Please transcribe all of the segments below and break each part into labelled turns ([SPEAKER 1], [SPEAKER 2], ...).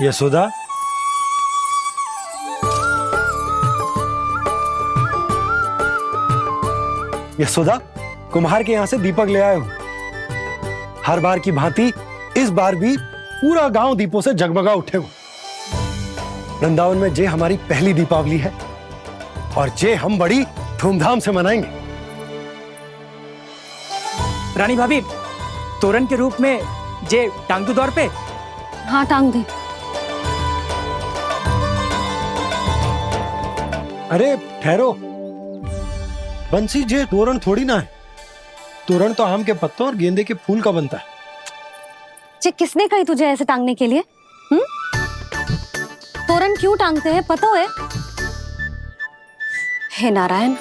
[SPEAKER 1] यशोदा, यशोदा, कुम्हार के यहां से दीपक ले आए हूं। हर बार की भांति इस बार भी पूरा गांव दीपों से जगमगा उठे हो। वृंदावन में जे हमारी पहली दीपावली है और जे हम बड़ी धूमधाम से मनाएंगे।
[SPEAKER 2] रानी भाभी, तोरण के रूप में जे टांग दो दौर पे।
[SPEAKER 3] हाँ, टांग दे।
[SPEAKER 1] अरे ठहरो बंसी, जे तोरण थोड़ी ना है। तोरण तो आम के पत्तों और गेंदे के फूल का बनता है।
[SPEAKER 3] जे किसने कही तुझे ऐसे टांगने के लिए? तोरण क्यों टांगते हैं पता है? हे नारायण,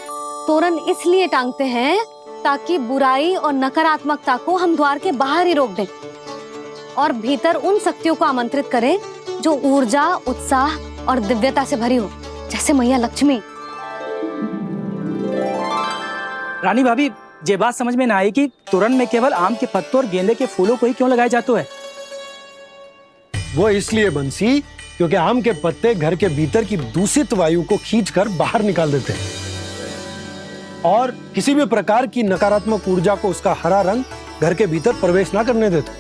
[SPEAKER 3] तोरण इसलिए टांगते हैं ताकि बुराई और नकारात्मकता को हम द्वार के बाहर ही रोक दें और भीतर उन शक्तियों को आमंत्रित करें जो ऊर्जा, उत्साह और दिव्यता से भरी हो, जैसे मैया लक्ष्मी।
[SPEAKER 2] रानी भाभी, ये बात समझ में ना आई कि तोरण में केवल आम के पत्तों और गेंदे के फूलों को ही क्यों लगाया जाता है?
[SPEAKER 1] वो इसलिए बंसी, क्योंकि आम के पत्ते घर के भीतर की दूषित वायु को खींचकर बाहर निकाल देते हैं और किसी भी प्रकार की नकारात्मक ऊर्जा को उसका हरा रंग घर के भीतर प्रवेश ना करने देते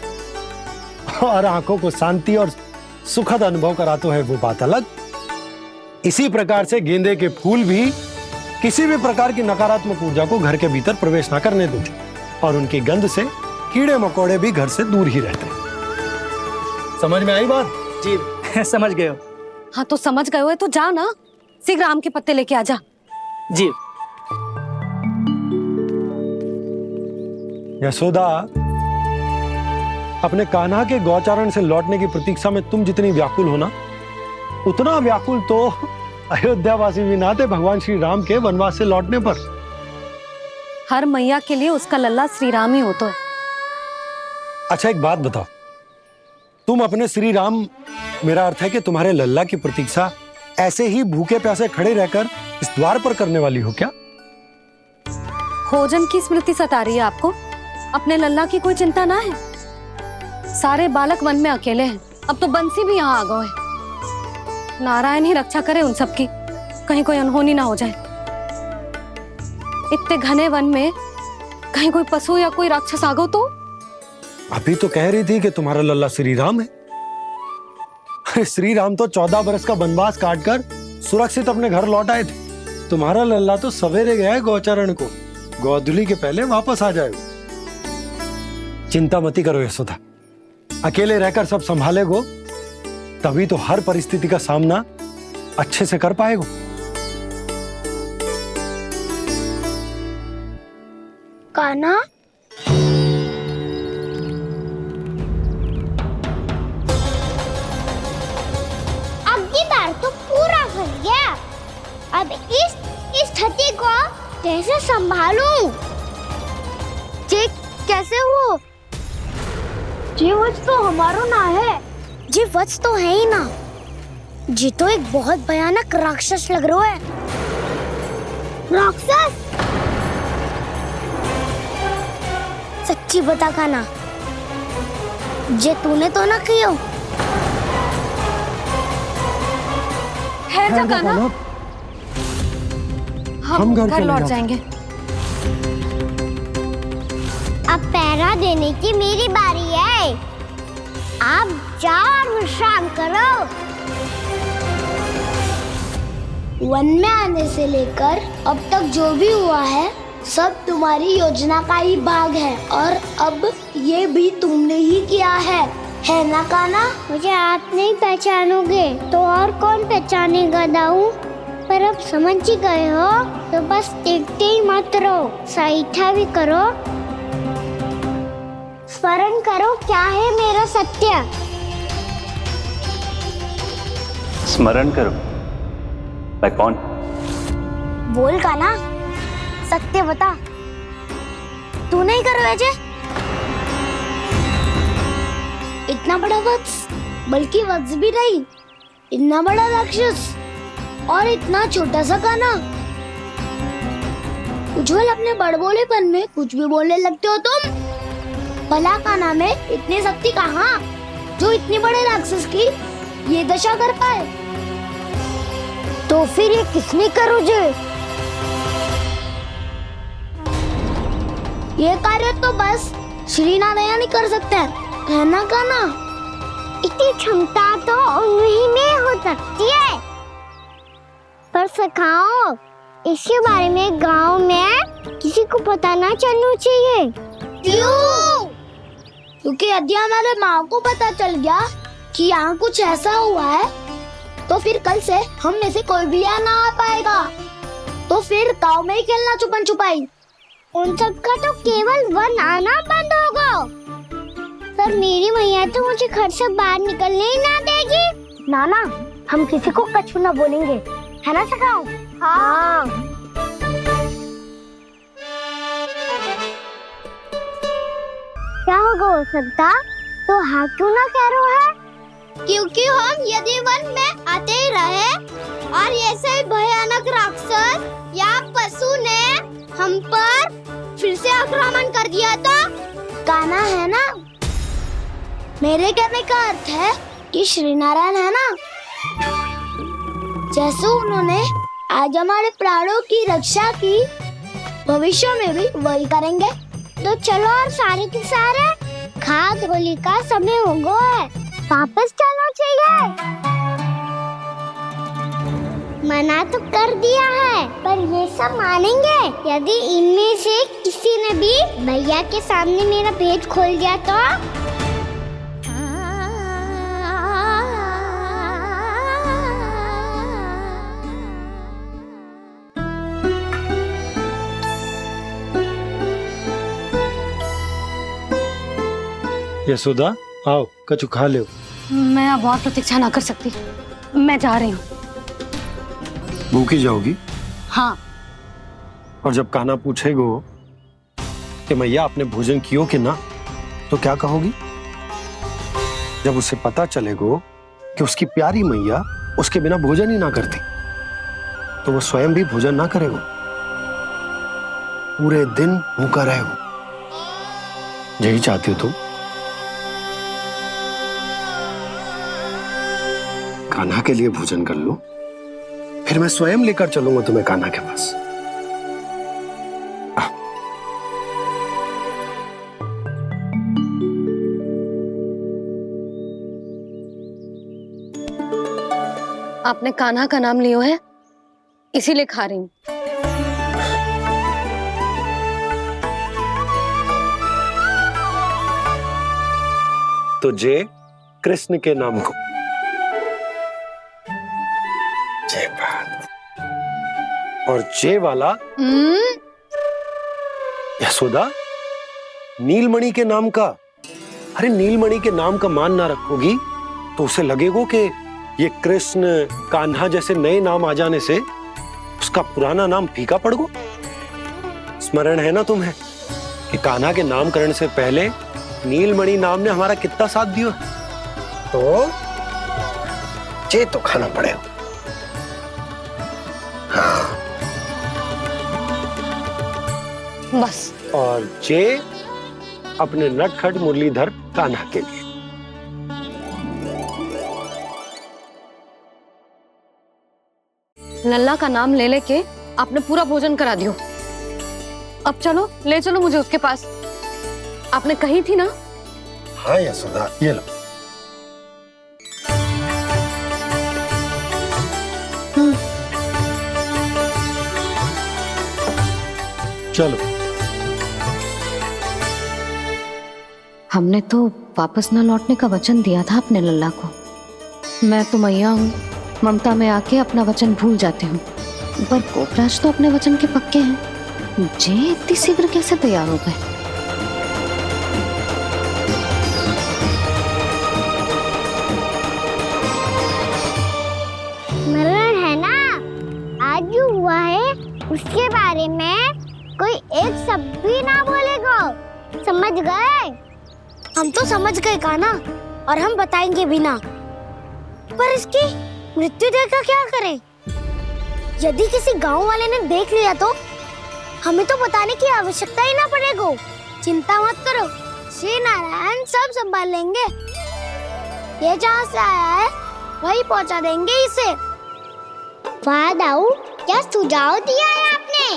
[SPEAKER 1] और आंखों को शांति और सुखद अनुभव कराते है, वो बात अलग। इसी प्रकार से गेंदे के फूल भी किसी भी प्रकार की नकारात्मक ऊर्जा को घर के भीतर प्रवेश ना करने देते और उनकी गंध से कीड़े मकोड़े भी घर से दूर ही रहते हैं। समझ में आई बात?
[SPEAKER 2] जी समझ गए हो।
[SPEAKER 3] हाँ, तो समझ गए हो तो जा ना, शीघ्र आम के पत्ते लेके आ जा।
[SPEAKER 2] जी।
[SPEAKER 1] यशोदा, अपने कान्हा के गौचारण से लौटने की प्रतीक्षा में तुम जितनी व्याकुल हो ना, उतना व्याकुल तो अयोध्यावासी भी ना थे भगवान श्री राम के वनवास से लौटने पर।
[SPEAKER 3] हर मैया के लिए उसका लल्ला श्री राम ही होता है।
[SPEAKER 1] अच्छा एक बात बताओ, तुम अपने श्री राम, मेरा अर्थ है कि तुम्हारे लल्ला की प्रतीक्षा ऐसे ही भूखे प्यासे खड़े रहकर इस द्वार पर करने वाली हो क्या?
[SPEAKER 3] भोजन की स्मृति सता रही है आपको? अपने लल्ला की कोई चिंता ना है। सारे बालक वन में अकेले हैं, अब तो बंसी भी यहाँ आ गए हैं। नारायण ही रक्षा करे उन सबकी, कहीं कोई अनहोनी ना हो जाए। इतने घने वन में कहीं कोई पशु या कोई राक्षस आ गो तो?
[SPEAKER 1] अभी तो कह रही थी कि तुम्हारा लल्ला श्री राम है। अरे श्री राम तो 14 बरस का वनवास काटकर सुरक्षित अपने घर लौट आए थे। तुम्हारा लल्ला तो सवेरे गया है गौचरण को, गोधूली के पहले वापस आ जाएगा। चिंता मती करो यशोदा, अकेले रहकर सब संभालेगो तभी तो हर परिस्थिति का सामना अच्छे से कर पाएगो।
[SPEAKER 4] कान्हा, अब की बार तो पूरा फंस गया। अब इस स्थिति को कैसे संभालूं? जी कैसे हो? जी वच तो हमारो ना है। जी वच तो है ही ना। जी तो एक बहुत भयानक राक्षस लग रहा है। राक्षस? सच्ची बता कान्हा, जे तूने तो ना कियो?
[SPEAKER 3] है जा कान्हा, हम घर लौट जाएंगे।
[SPEAKER 4] अब पहरा देने की मेरी बारी है। आप जाओ और विश्राम करो। वन में आने से लेकर अब तक जो भी हुआ है सब तुम्हारी योजना का ही भाग है और अब ये भी तुमने ही किया है ना कान्हा? मुझे आप नहीं पहचानोगे तो और कौन पहचानेगा दाऊ? पर अब समझ ही गए हो तो बस देखते ही मत रहो, सईठा भी करो, स्मरण करो क्या है मेरा सत्य।
[SPEAKER 5] स्मरण करो? मैं कौन?
[SPEAKER 4] बोल कान्हा, सत्य बता। तू नहीं कर वैसे? इतना बड़ा वत्स, बल्कि वत्स भी नहीं, इतना बड़ा राक्षस और इतना छोटा सा कान्हा। उज्जवल अपने बड़बोलेपन में कुछ भी बोलने लगते हो तुम। भला कान्हा में इतनी शक्ति कहाँ जो इतनी बड़े राक्षस की ये दशा कर पाए। तो फिर ये किसने करो जे? ये कार्य तो बस श्री नारायण ही कर सकते हैं, है ना कान्हा? इतनी क्षमता तो उन्हीं में हो सकती है, पर सखाओ इसके बारे में गांव में किसी को पता ना चलना चाहिए। क्यों? क्योंकि यदि हमारे माँ को पता चल गया कि यहाँ कुछ ऐसा हुआ है, तो फिर कल से हम में से कोई भी यहाँ ना आ पाएगा। तो फिर गांव में ही खेलना छुपन छुपाई। उन सब का तो केवल वन आना बंद होगा। पर मेरी मैया तो मुझे घर से बाहर निकलने ही ना देगी। नाना, हम किसी को कछु ना बोलेंगे, है ना सखाओ? हाँ। क्या होगा हो सकता? तो हाँ क्यों ना कह रहा है? क्योंकि हम यदि वन में आते ही रहे और ऐसे भयानक राक्षस या पशु ने हम पर फिर से आक्रमण कर दिया तो कान्हा, है ना? मेरे कहने का अर्थ है कि श्री नारायण है ना, जैसे उन्होंने आज हमारे प्राणों की रक्षा की, भविष्य में भी वही करेंगे। तो चलो और सारे के सारे खाद होली का समय हो गया है, वापस चलना चाहिए। मना तो कर दिया है, पर ये सब मानेंगे यदि इनमें से किसी ने भी भैया के सामने मेरा भेद खोल दिया तो?
[SPEAKER 1] यशोदा, आओ कछु खा लो।
[SPEAKER 3] मैं अब और प्रतीक्षा ना कर सकती, मैं जा रही हूँ।
[SPEAKER 1] भूखी जाओगी?
[SPEAKER 3] हाँ।
[SPEAKER 1] और जब कान्हा पूछेगो कि मैया आपने भोजन कियो कि ना, तो क्या कहोगी? जब उसे पता चलेगो कि उसकी प्यारी मैया उसके बिना भोजन ही ना करती, तो वो स्वयं भी भोजन ना करेगो, पूरे दिन भूखा रहेगो। यही चाहती हो तुम? कान्हा के लिए भोजन कर लो, फिर मैं स्वयं लेकर चलूंगा तुम्हें कान्हा के पास।
[SPEAKER 3] आपने कान्हा का नाम लियो है, इसीलिए खा रही हूँ।
[SPEAKER 1] तो जय कृष्ण के नाम को। जय बात। और जय वाला यशोदा, नीलमणि के नाम का। अरे नीलमणि के नाम का मान ना रखोगी तो उसे लगेगा कि ये कृष्ण कान्हा जैसे नए नाम आ जाने से उसका पुराना नाम फीका पड़ गो। स्मरण है ना तुम्हें कि कान्हा के नामकरण से पहले नीलमणि नाम ने हमारा कितना साथ दिया? तो जे तो खाना पड़ेगा। हाँ।
[SPEAKER 3] बस।
[SPEAKER 1] और जे अपने नटखट मुरलीधर कान्हा के लिए।
[SPEAKER 3] लल्ला का नाम ले लेके आपने पूरा भोजन करा दियो। अब चलो, ले चलो मुझे उसके पास। आपने कही थी ना?
[SPEAKER 1] हाँ यशोदा, ये लो। चलो।
[SPEAKER 3] हमने तो वापस न लौटने का वचन दिया था अपने लल्ला को। मैं तो मैया हूँ, ममता में आके अपना वचन भूल जाती हूँ, पर गोपराज तो अपने वचन के पक्के हैं। जे इतनी शीघ्र कैसे तैयार हो गए?
[SPEAKER 4] मरण है ना, आज जो हुआ है उसके बारे में कोई एक शब्द भी ना बोलेगा। समझ गए? हम तो समझ गए कान्हा, और हम बताएंगे भी ना। पर इसकी मृत्यु देखकर क्या करें? यदि किसी गांव वाले ने देख लिया तो हमें तो बताने की आवश्यकता ही ना पड़ेगा। चिंता मत करो, श्री नारायण सब संभाल लेंगे। ये जहाँ से आया है वही पहुंचा देंगे इसे। वाह दाऊ, क्या सुझाव दिया है आपने।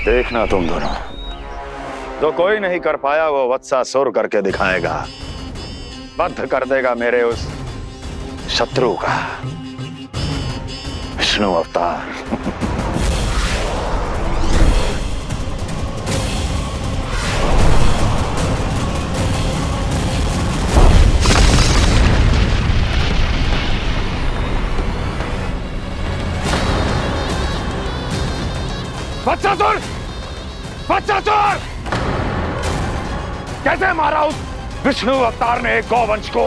[SPEAKER 6] देखना तुम दोनों, जो कोई नहीं कर पाया वो वत्सासुर करके दिखाएगा, बद्ध कर देगा मेरे उस शत्रु का विष्णु अवतार। वत्सासुर! वत्सासुर! कैसे मारा उस विष्णु अवतार ने गौवंश को?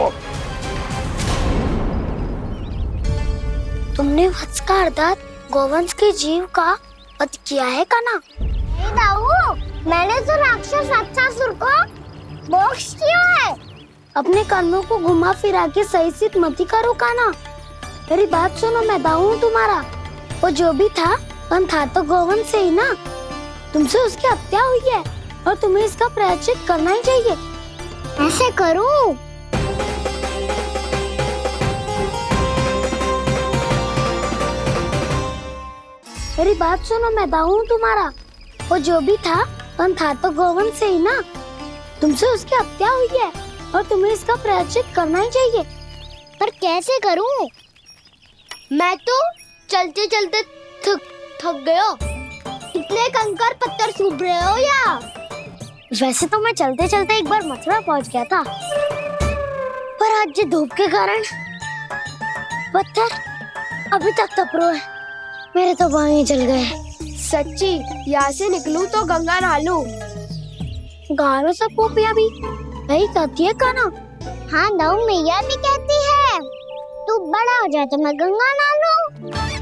[SPEAKER 4] तुमने वत्स का अर्थात गौवंश के जीव का वध किया है कान्हा? नहीं दाऊ, मैंने तो राक्षस वत्सासुर को मोक्ष दिया है। अपने कर्मों को घुमा फिरा के सही सिद्ध मत करो कान्हा। मेरी बात सुनो, मैं दाऊ हूँ तुम्हारा। वो जो भी था तो गौवंश से ही ना। तुमसे उसकी हत्या हुई है और तुम्हें इसका प्रायश्चित करना ही चाहिए। ऐसे करूं? मेरी बात सुनो, मैं दाऊ हूँ तुम्हारा। वो जो भी था तो गौवंश से ही ना। तुमसे उसकी हत्या हुई है और तुम्हें इसका प्रायश्चित करना ही चाहिए। पर कैसे करूं? मैं तो चलते चलते थक गया। इतने कंकर पत्थर सूख रहे हो या? वैसे तो मैं चलते चलते एक बार मथुरा पहुंच गया था, पर आज ये धूप के कारण पत्थर अभी तक तप रहे हैं। मेरे तो पाँव ही जल गए। सच्ची, यहाँ से निकलूं तो गंगा नहा लूं। गाँव में सब पोपिया भी यही कहती है कान्हा। हाँ दाऊ, मैया भी कहती है तू बड़ा हो जाए तो मैं गंगा नहा लूं,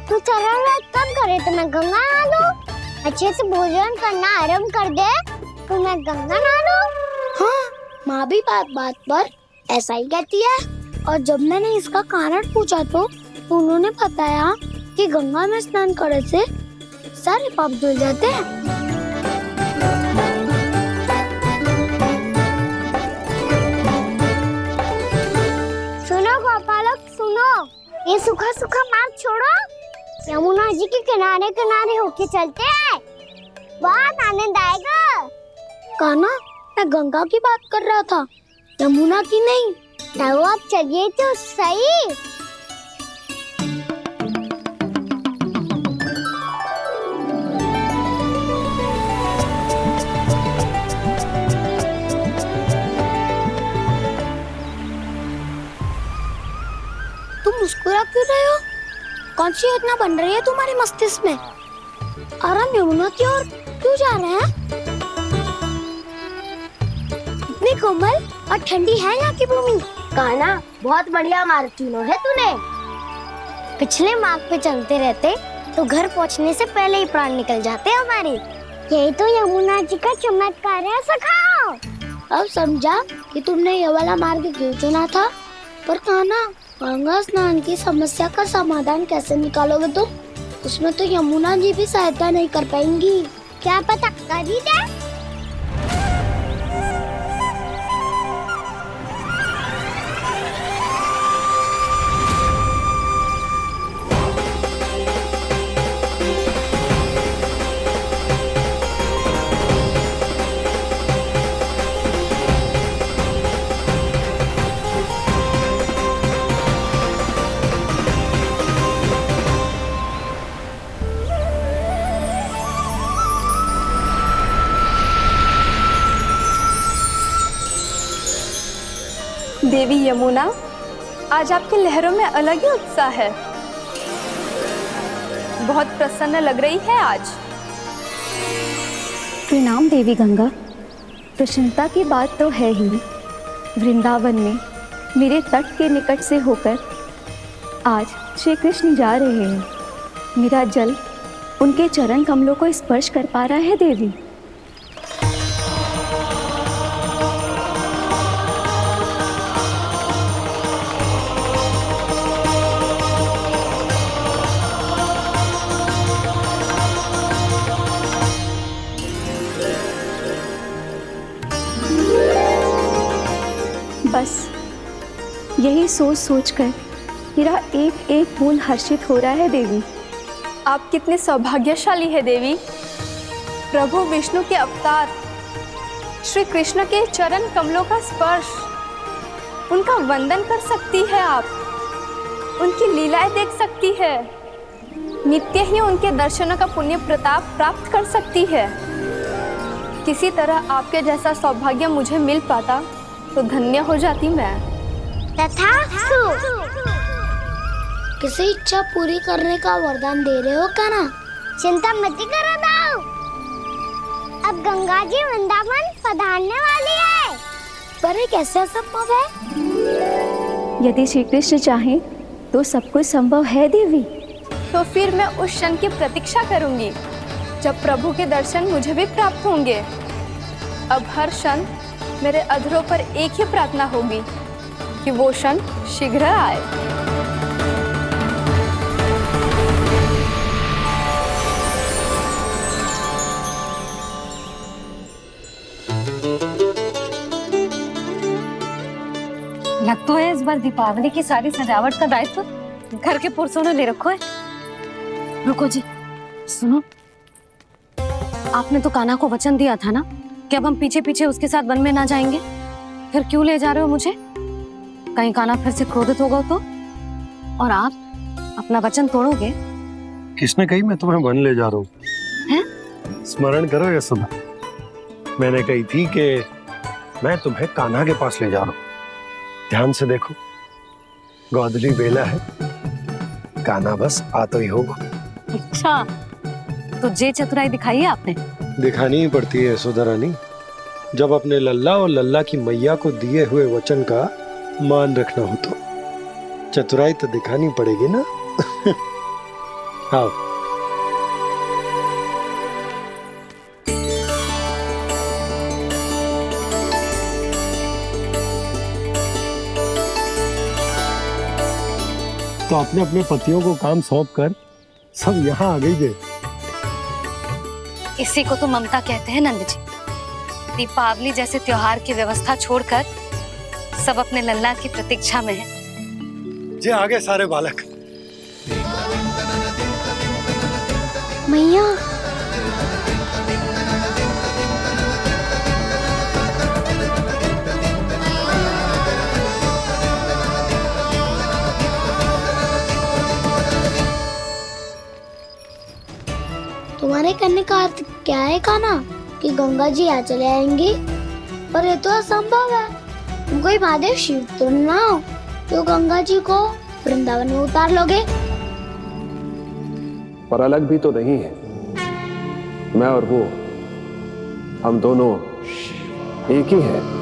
[SPEAKER 4] तू चरण व्रत कब करे तो मैं गंगा नहा लूं, अच्छे से भोजन करना आरंभ कर दे तो मैं गंगा नहा लूं। हाँ, माँ भी बात बात पर ऐसा ही कहती है। और जब मैंने इसका कारण पूछा तो उन्होंने बताया कि गंगा में स्नान करने से सारे पाप धुल जाते हैं। सुनो गोपालक, सुनो, ये सूखा सूखा मार्ग छोड़ो, यमुना जी के किनारे किनारे होके चलते हैं, बहुत आनंद आएगा। कान्हा, मैं गंगा की बात कर रहा था, यमुना की नहीं। तो आप चलिए तो सही। तुम मुस्कुरा क्यों रहे हो? कौन सी योजना बन रही है तुम्हारे मस्तिष्क में? और हम यमुना की ओर क्यों जा रहे हैं? इतनी कोमल और ठंडी है यहाँ की भूमि। कान्हा, बहुत बढ़िया मार्ग चुना है तूने। पिछले मार्ग पे चलते रहते तो घर पहुँचने से पहले ही प्राण निकल जाते हमारे। यही तो यमुना जी का चमत्कार है सखाओ। अब समझा कि तुमने ये वाला मार्ग क्यों चुना था। पर कान्हा, गंगा स्नान की समस्या का समाधान कैसे निकालोगे तुम? उसमें तो यमुना जी भी सहायता नहीं कर पाएंगी। क्या पता कर ही दे।
[SPEAKER 7] देवी यमुना, आज आपकी लहरों में अलग ही उत्साह है। बहुत प्रसन्न लग रही है आज।
[SPEAKER 8] प्रणाम देवी गंगा। प्रसन्नता की बात तो है ही। वृंदावन में मेरे तट के निकट से होकर आज श्री कृष्ण जा रहे हैं। मेरा जल उनके चरण कमलों को स्पर्श कर पा रहा है देवी। सोच सोचकर मेरा एक एक खून हर्षित हो रहा है देवी।
[SPEAKER 7] आप कितने सौभाग्यशाली है देवी। प्रभु विष्णु के अवतार श्री कृष्ण के चरण कमलों का स्पर्श, उनका वंदन कर सकती है आप, उनकी लीलाएं देख सकती है, नित्य ही उनके दर्शनों का पुण्य प्रताप प्राप्त कर सकती है। किसी तरह आपके जैसा सौभाग्य मुझे मिल पाता तो धन्य हो जाती मैं।
[SPEAKER 4] तथास्तु। किसी इच्छा पूरी करने का वरदान दे रहे हो कान्हा? चिंता मत करो दाऊ, अब गंगा जी वृंदावन पधारने वाली है। पर ये कैसे संभव है?
[SPEAKER 8] यदि श्री कृष्ण चाहें तो सब कुछ संभव है देवी।
[SPEAKER 7] तो फिर मैं उस क्षण की प्रतीक्षा करूंगी जब प्रभु के दर्शन मुझे भी प्राप्त होंगे। अब हर क्षण मेरे अधरों पर एक ही प्रार्थना होगी कि वो क्षण शीघ्र आए।
[SPEAKER 3] लगता है इस बार दीपावली की सारी सजावट का दायित्व घर के पुरुषों ने ले रखो है। रुको जी, सुनो, आपने तो कान्हा को वचन दिया था ना कि अब हम पीछे पीछे उसके साथ वन में ना जाएंगे, फिर क्यों ले जा रहे हो मुझे? कहीं कान्हा फिर से क्रोधित होगा तो? और आप अपना वचन तोड़ोगे?
[SPEAKER 1] किसने कही मैं तुम्हें वन ले जा रहा हूँ?
[SPEAKER 3] हैं?
[SPEAKER 1] स्मरण करो यशोदा, मैंने कही थी कि मैं तुम्हें कान्हा के पास ले जा रहा हूँ। ध्यान से देखो, गोधली बेला है, कान्हा बस आ तो ही होगा।
[SPEAKER 3] अच्छा, तो जे चतुराई दिखाई है आपने?
[SPEAKER 1] दिखानी ही पड़ती है यशोदा रानी, जब अपने लल्ला और लल्ला की मैया को दिए हुए वचन का मान रखना हो तो चतुराई तो दिखानी पड़ेगी ना। हाँ, तो अपने अपने पतियों को काम सौंप कर सब यहाँ आ गई थे।
[SPEAKER 3] इसी को तो ममता कहते हैं नंद जी। दीपावली जैसे त्योहार की व्यवस्था छोड़कर सब अपने लल्ला की प्रतीक्षा में हैं।
[SPEAKER 1] जे आगे सारे बालक।
[SPEAKER 4] मैया, तुम्हारे करने का अर्थ क्या है कान्हा? कि गंगा जी यहाँ चले आएंगी? पर ये तो असंभव है। तुम कोई महादेव शिव तो ना हो तो गंगा जी को वृंदावन में उतार लोगे?
[SPEAKER 9] पर अलग भी तो नहीं है। मैं और वो, हम दोनों एक ही हैं।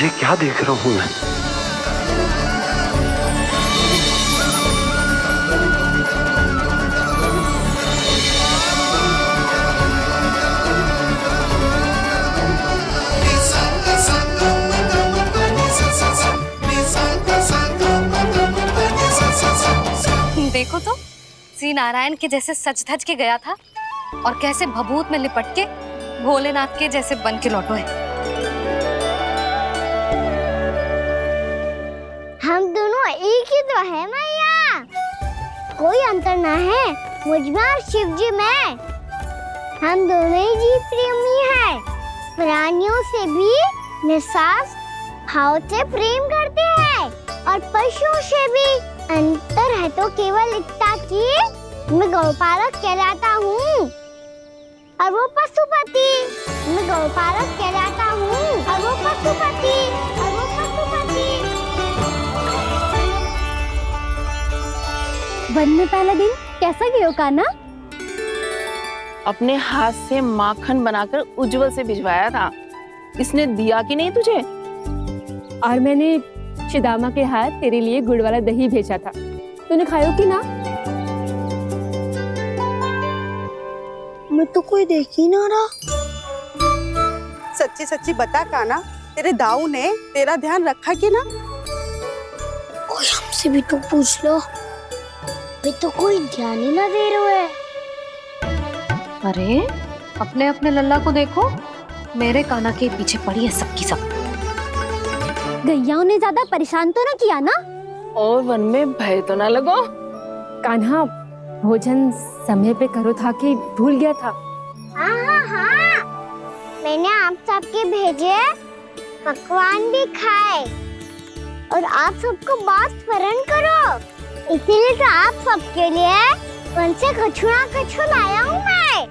[SPEAKER 1] ये क्या देख रहा हूँ मैं?
[SPEAKER 3] देखो तो, श्री नारायण के जैसे सच धज के गया था और कैसे भभूत में लिपट के भोलेनाथ के जैसे बन के लौटो है।
[SPEAKER 4] हम दोनों एक ही तो है मैया, कोई अंतर ना है मुझ में और शिव जी में। हम दोनों ही जीव प्रेमी हैं, प्राणियों से भी निस्सास भाव से प्रेम करते हैं और पशुओं से भी। अंतर है तो केवल इतना कि मैं गौपालक कहलाता हूँ और वो पशुपति। मैं गौपालक कहलाता हूँ और वो पशुपति, और वो पशुपति।
[SPEAKER 8] वन में पहला दिन कैसा गया कान्हा?
[SPEAKER 10] अपने हाथ से माखन बनाकर उज्जवल से भिजवाया था। इसने दिया कि नहीं तुझे?
[SPEAKER 8] और मैंने शिदामा के हाथ तेरे लिए गुड़ वाला दही भेजा था, तूने खायो कि ना?
[SPEAKER 4] मैं तो कोई देख ही ना रहा।
[SPEAKER 11] सच्ची सच्ची बता कान्हा, तेरे दाऊ ने तेरा ध्यान रखा कि ना?
[SPEAKER 4] कोई हमसे भी तो पूछ लो। वे तो कोई ध्यान ही ना दे रहे है।
[SPEAKER 3] अरे अपने अपने लल्ला को देखो, मेरे कान्हा के पीछे पड़ी है सबकी सब।
[SPEAKER 8] गैयाओं ने ज्यादा परेशान तो ना किया ना?
[SPEAKER 10] और वन में भय तो ना लगो?
[SPEAKER 8] कान्हा भोजन समय पे करो था कि भूल गया था?
[SPEAKER 4] हाँ, मैंने आप सबके भेजे पकवान भी खाए और आप सबको बात स्मरण करो, इसीलिए तो आप सबके लिए वन से कछु लाया हूँ मैं।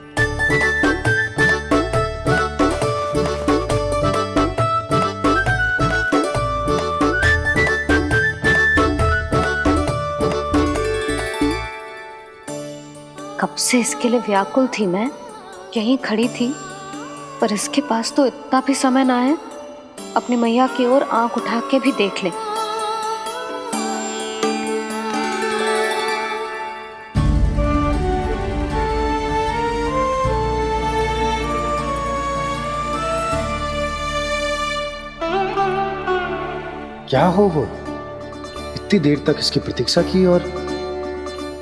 [SPEAKER 3] कब से इसके लिए व्याकुल थी मैं, यहीं खड़ी थी, पर इसके पास तो इतना भी समय ना है अपनी मैया की ओर आंख उठा के भी देख ले।
[SPEAKER 1] क्या हो वो? इतनी देर तक इसकी प्रतीक्षा की और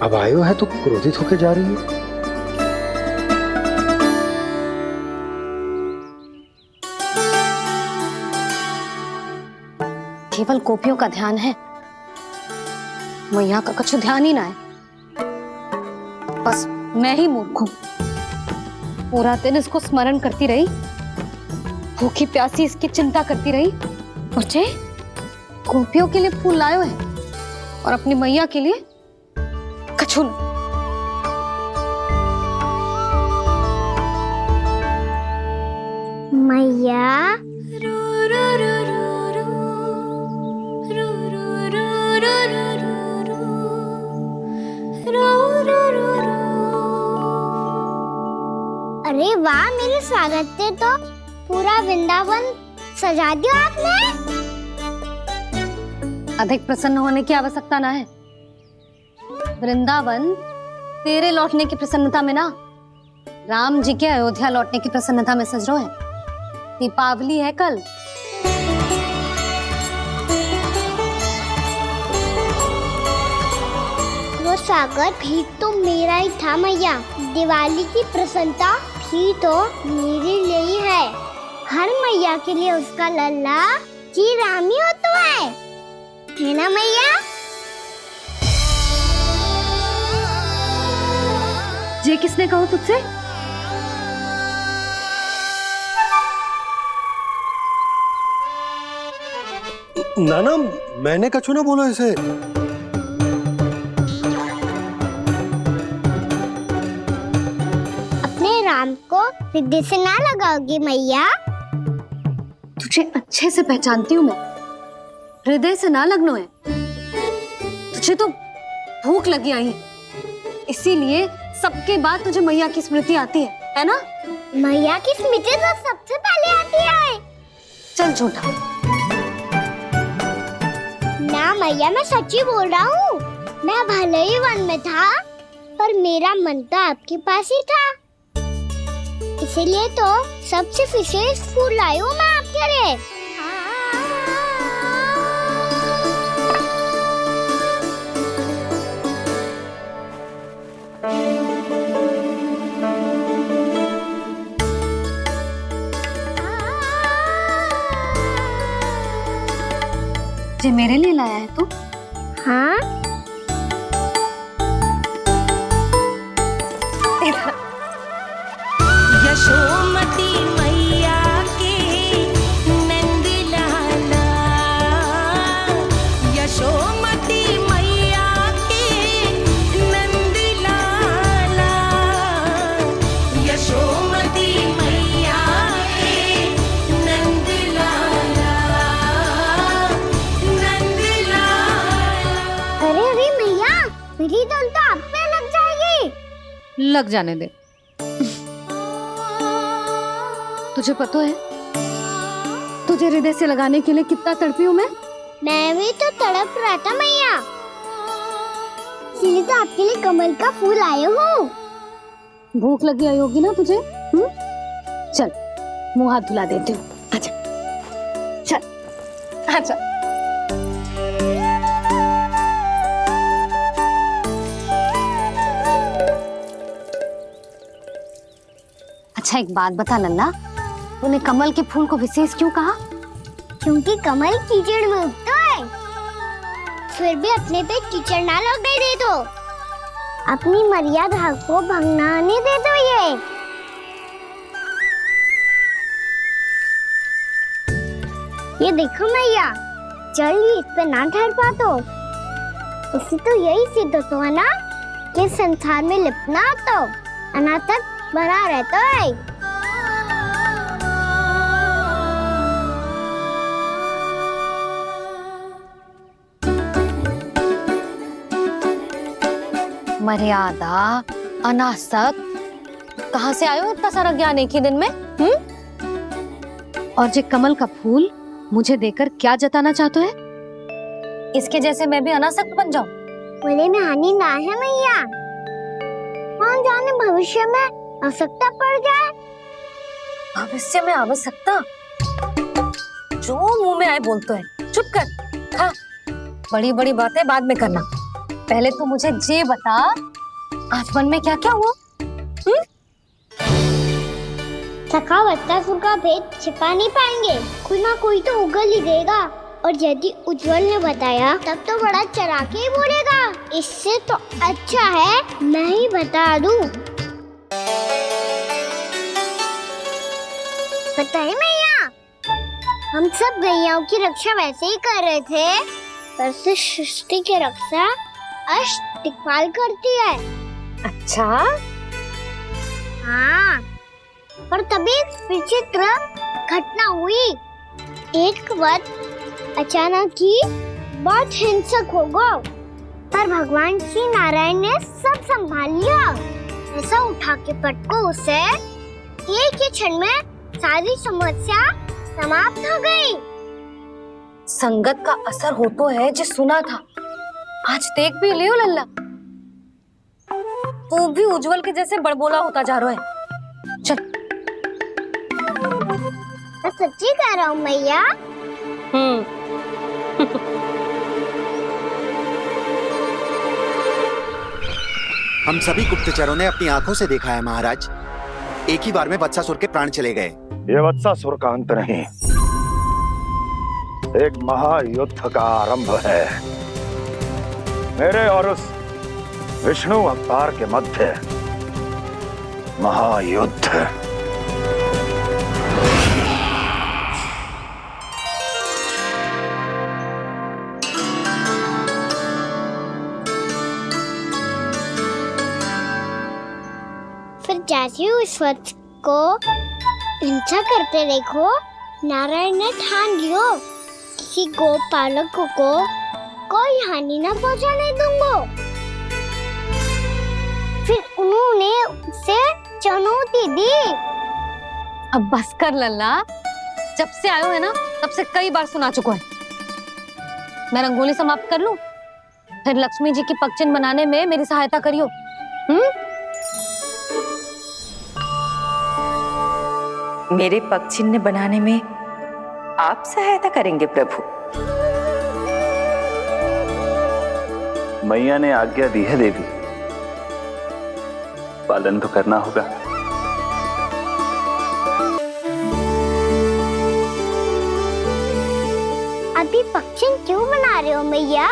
[SPEAKER 1] अब आयो है तो क्रोधित होकर जा रही है।
[SPEAKER 3] केवल गोपियों का ध्यान है, मैया का कुछ ध्यान ही ना है। बस मैं ही मूर्ख हूं, पूरा दिन इसको स्मरण करती रही, भूखी प्यासी इसकी चिंता करती रही, और जे गोपियों के लिए फूल लायो है और अपनी मैया के लिए कछु न।
[SPEAKER 4] मैया अरे वाह, मेरे स्वागत से तो पूरा वृंदावन सजा दिया आपने।
[SPEAKER 3] अधिक प्रसन्न होने की आवश्यकता ना है। वृंदावन तेरे लौटने की प्रसन्नता में ना, राम जी के अयोध्या लौटने की प्रसन्नता में सज रहे हैं। दीपावली है कल।
[SPEAKER 4] वो स्वागत भी तो मेरा ही था मैया। दिवाली की प्रसन्नता भी तो मेरे लिए ही है। हर मैया के लिए उसका लल्ला जी राम ही होता है ना मैया?
[SPEAKER 3] ये किसने कहा तुझसे?
[SPEAKER 1] नाना, मैंने कछु ना बोला इसे।
[SPEAKER 4] अपने राम को हृदय से ना लगाओगी मैया?
[SPEAKER 3] तुझे अच्छे से पहचानती हूँ मैं, हृदय से ना लगनो है। तुझे तो भूख लगी आई है, इसीलिए सबके बाद तुझे मैया की स्मृति आती है ना?
[SPEAKER 4] मैया की स्मृति तो सबसे पहले आती है।
[SPEAKER 3] चल झूठा।
[SPEAKER 4] ना मैया, मैं सच्ची बोल रहा हूँ। मैं भले ही वन में था, पर मेरा मन तो आपके पास ही था। इसीलिए तो सबसे विशेष फूल लाई हूँ मैं आपके लिए।
[SPEAKER 3] ये मेरे लिए लाया है तू?
[SPEAKER 4] हाँ,
[SPEAKER 12] यशोमती मैया के नंद लाला, यशोमती मैया के नंद लाला, यशोमती मैया के नंद लाला, नंद लाला।
[SPEAKER 4] अरे अरे मैया, मेरी तो
[SPEAKER 3] लग जाने दे। तुझे पता है तुझे हृदय से लगाने के लिए कितना तड़पी हूँ
[SPEAKER 4] मैं भी तो तड़प रहा था मैया, इसीलिए तो आपके लिए कमल का फूल आए हूँ।
[SPEAKER 3] भूख लगी आई होगी ना तुझे? चल मुंह हाथ धुला देती हूँ। आजा चल आजा। अच्छा एक बात बता लल्ला, तूने कमल के फूल को विशेष क्यों कहा?
[SPEAKER 4] क्योंकि कमल कीचड़ में उगता है, फिर भी अपने पे कीचड़ ना लगने दे दो। अपनी मर्यादा को भंगना नहीं दे दो। ये देखो मैया, जल ही इस पे ना ठहर पा तो इससे तो यही सिद्ध होता है ना कि संसार में लिपना तो अनाथक बना रहता है।
[SPEAKER 3] मर्यादा, अनासक, कहाँ से आयो इतना सारा ज्ञान एक ही दिन में? और जे कमल का फूल मुझे देकर क्या जताना चाहते है? इसके जैसे मैं भी अनासक्त बन जाऊं?
[SPEAKER 4] बोले में हानि ना है मैया, कौन जाने भविष्य में आवश्यकता पड़ जाए।
[SPEAKER 3] भविष्य में आवश्यकता? जो मुंह में आए बोलते हैं, चुप कर। हाँ, बड़ी बड़ी बातें बाद में करना, पहले तो मुझे ये बता आज मन में क्या क्या हुआ?
[SPEAKER 4] सखा बत्तासुर का भेद छिपा नहीं पाएंगे, कोई ना कोई तो उगल ही देगा। और यदि उज्जवल ने बताया तब तो बड़ा चला के ही बोलेगा। इससे तो अच्छा है मैं ही बता दूं। पता है मैया, हम सब गैयाओं की रक्षा वैसे ही कर रहे थे, पर से सृष्टि की रक्षा अष्ट दिक्पाल करती है।
[SPEAKER 3] अच्छा?
[SPEAKER 4] हाँ, पर तभी विचित्र घटना हुई। एक वक्त अचानक ही बहुत हिंसक हो गया, पर भगवान श्री नारायण ने सब संभाल लिया। ऐसा उठा के पटको उसे, एक ही क्षण में सारी समस्या समाप्त हो गई।
[SPEAKER 3] संगत का असर हो तो है जो सुना था, आज देख भी लियो लल्ला, तू भी उज्जवल के जैसे बड़बोला होता जा रहा है। चल।
[SPEAKER 4] मैं सच्ची कह रहा हूँ मैया।
[SPEAKER 13] हम सभी गुप्तचरों ने अपनी आंखों से देखा है महाराज, एक ही बार में वत्सासुर के प्राण चले गए।
[SPEAKER 6] ये वत्सासुर का अंत नहीं, एक महायुद्ध का आरंभ है। मेरे और उस विष्णु अवतार के मध्य महायुद्ध।
[SPEAKER 4] फिर जैसे ही उस वक्त को हिंसा करते देखो, नारायण ने ठान लियो किसी गोपालक को कोई हानि न पहुंचाने दूंगा। फिर उन्होंने उसे चुनौती दी।
[SPEAKER 3] अब बस कर लल्ला, जब से आयो है ना तब से कई बार सुना चुका है। मैं रंगोली समाप्त कर लूं, फिर लक्ष्मी जी की पगचिन बनाने में मेरी सहायता करियो।
[SPEAKER 14] मेरे पगचिन्ह बनाने में आप सहायता करेंगे प्रभु?
[SPEAKER 5] मैया ने आज्ञा दी है देवी, पालन तो करना होगा।
[SPEAKER 4] अभी पक्षी क्यों बना रहे हो मैया?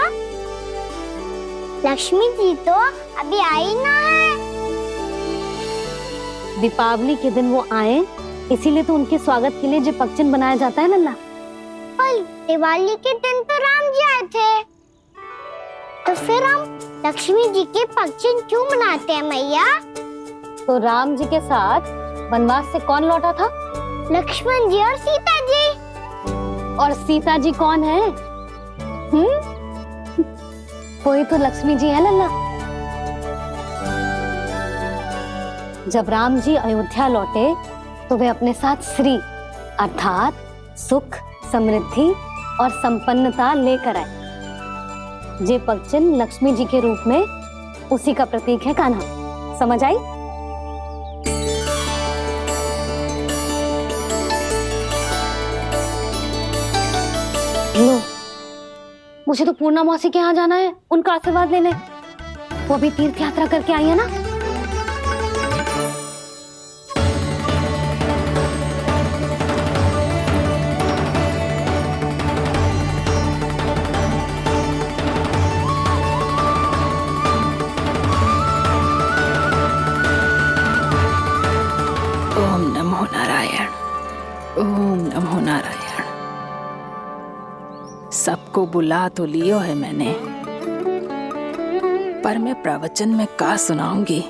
[SPEAKER 4] लक्ष्मी जी तो अभी आई ना है।
[SPEAKER 3] दीपावली के दिन वो आए, इसीलिए तो उनके स्वागत के लिए जो पगचिन बनाया जाता है लल्ला।
[SPEAKER 4] पर दिवाली के दिन तो राम जी आए थे, तो फिर हम लक्ष्मी जी के पगचिन क्यों बनाते हैं मैया?
[SPEAKER 3] तो राम जी के साथ वनवास से कौन लौटा था?
[SPEAKER 4] लक्ष्मण जी और सीता जी।
[SPEAKER 3] और सीता जी कौन है? वही तो लक्ष्मी जी है लल्ला। जब राम जी अयोध्या लौटे तो वे अपने साथ श्री अर्थात सुख, समृद्धि और संपन्नता लेकर आए। जे पगचिन्ह लक्ष्मी जी के रूप में उसी का प्रतीक है कान्हा। समझ आई? लो, मुझे तो पूर्णा मौसी के यहाँ जाना है, उनका आशीर्वाद लेने। वो अभी तीर्थ यात्रा करके आई है ना।
[SPEAKER 10] ओम नमो नारायण, ओम नमो नारायण। सबको बुला तो लियो है मैंने, पर मैं प्रवचन में का सुनाऊंगी,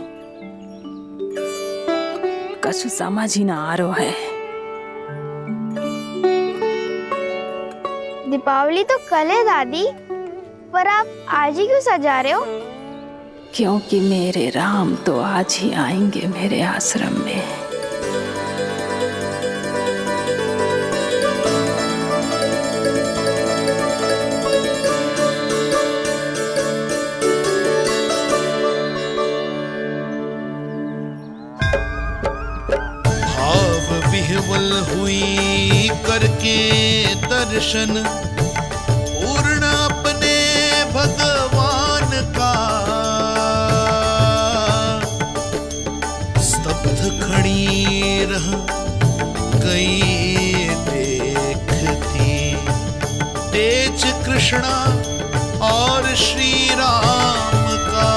[SPEAKER 10] कछु समझ ही ना आ रहा है।
[SPEAKER 4] दीपावली तो कल है दादी, पर आप आज ही क्यों सजा रहे हो?
[SPEAKER 10] क्योंकि मेरे राम तो आज ही आएंगे मेरे आश्रम में।
[SPEAKER 15] विह्वल हुई करके दर्शन, पूर्ण अपने भगवान का, स्तब्ध खड़ी रह गई देखती तेज कृष्णा और श्री राम का।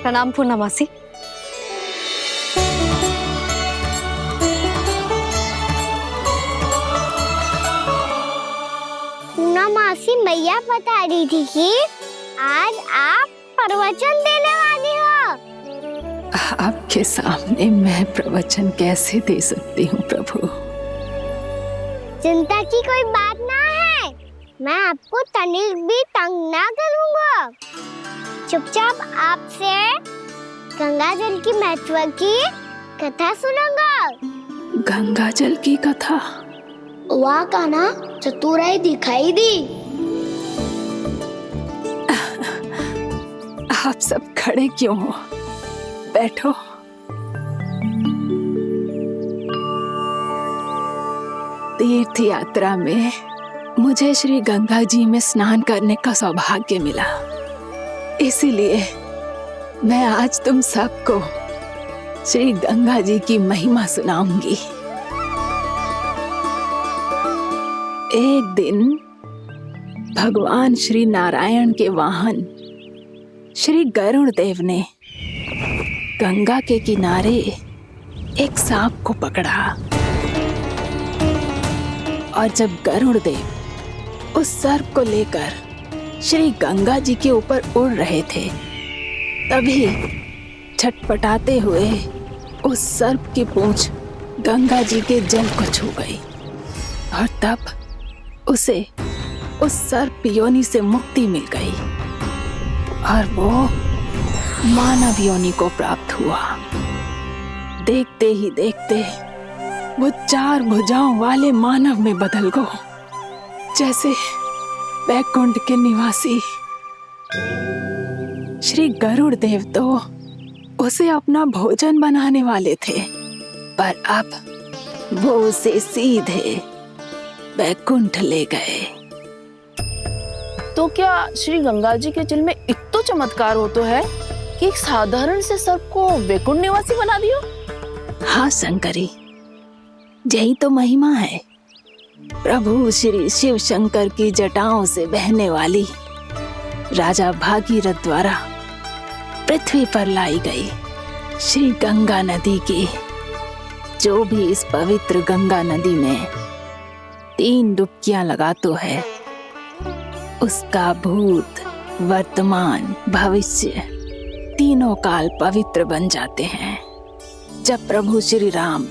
[SPEAKER 3] प्रणाम पूर्णा मौसी।
[SPEAKER 4] पूर्णा मौसी मैया बता रही थी कि आज आप प्रवचन देने वाली हो।
[SPEAKER 10] आपके सामने मैं प्रवचन कैसे दे सकती हूँ प्रभु?
[SPEAKER 4] चिंता की कोई बात ना है, मैं आपको तनिक भी तंग ना करूँगा। चुपचाप आपसे गंगा जल की महत्व की कथा सुनूंगा।
[SPEAKER 10] गंगा जल की कथा?
[SPEAKER 4] वाह कान्हा, चतुराई दिखाई दी।
[SPEAKER 10] आप सब खड़े क्यों हो? बैठो। तीर्थ यात्रा में मुझे श्री गंगा जी में स्नान करने का सौभाग्य मिला, इसीलिए मैं आज तुम सबको श्री गंगा जी की महिमा सुनाऊंगी। एक दिन भगवान श्री नारायण के वाहन श्री गरुड़ देव ने गंगा के किनारे एक सांप को पकड़ा, और जब गरुड़ देव उस सर्प को लेकर श्री गंगा जी के ऊपर उड़ रहे थे, तभी छटपटाते हुए उस सर्प की पूंछ गंगा जी के जल को छू गई, और तब उसे उस सर्प योनि से मुक्ति मिल गई और वो मानव योनि को प्राप्त हुआ। देखते ही देखते वो 4 भुजाओं वाले मानव में बदल गो, जैसे वैकुंठ के निवासी। श्री गरुड़ देव तो उसे अपना भोजन बनाने वाले थे, पर अब वो उसे सीधे बैकुंठ ले गए।
[SPEAKER 16] तो क्या श्री गंगा जी के जल में इतना चमत्कार हो तो है कि एक साधारण से सर्प को वैकुंठ निवासी बना दियो?
[SPEAKER 10] हाँ शंकरी, यही तो महिमा है। प्रभु श्री शिव शंकर की जटाओं से बहने वाली राजा भागीरथ द्वारा पृथ्वी पर लाई गई श्री गंगा नदी की, जो भी इस पवित्र गंगा नदी में 3 डुबकियां लगातो है, उसका भूत, वर्तमान, भविष्य तीनों काल पवित्र बन जाते हैं। जब प्रभु श्री राम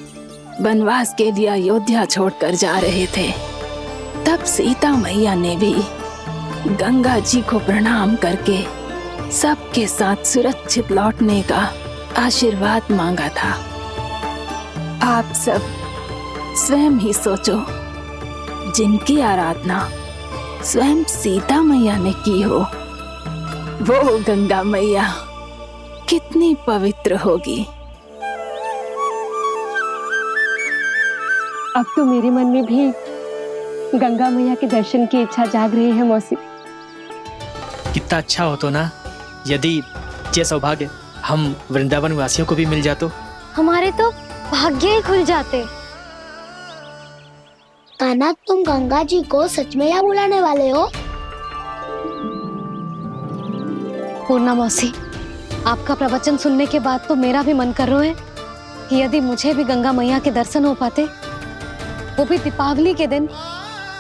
[SPEAKER 10] वनवास के लिए अयोध्या छोड़कर जा रहे थे, तब सीता मैया ने भी गंगा जी को प्रणाम करके सबके साथ सुरक्षित लौटने का आशीर्वाद मांगा था। आप सब स्वयं ही सोचो, जिनकी आराधना स्वयं सीता मैया ने की हो, वो गंगा मैया कितनी पवित्र होगी।
[SPEAKER 8] अब तो मेरे मन में भी गंगा मैया के दर्शन की इच्छा जाग रही है मौसी।
[SPEAKER 2] कितना अच्छा हो तो ना यदि ये सौभाग्य हम वृंदावन वासियों को भी मिल जातो।
[SPEAKER 3] हमारे तो भाग्य ही खुल जाते।
[SPEAKER 4] कान्हा, तुम गंगा जी को सच में यहाँ बुलाने वाले हो?
[SPEAKER 3] पूर्णा मौसी, आपका प्रवचन सुनने के बाद तो मेरा भी मन कर रहा है कि यदि मुझे भी गंगा मैया के दर्शन हो पाते, वो भी दीपावली के दिन,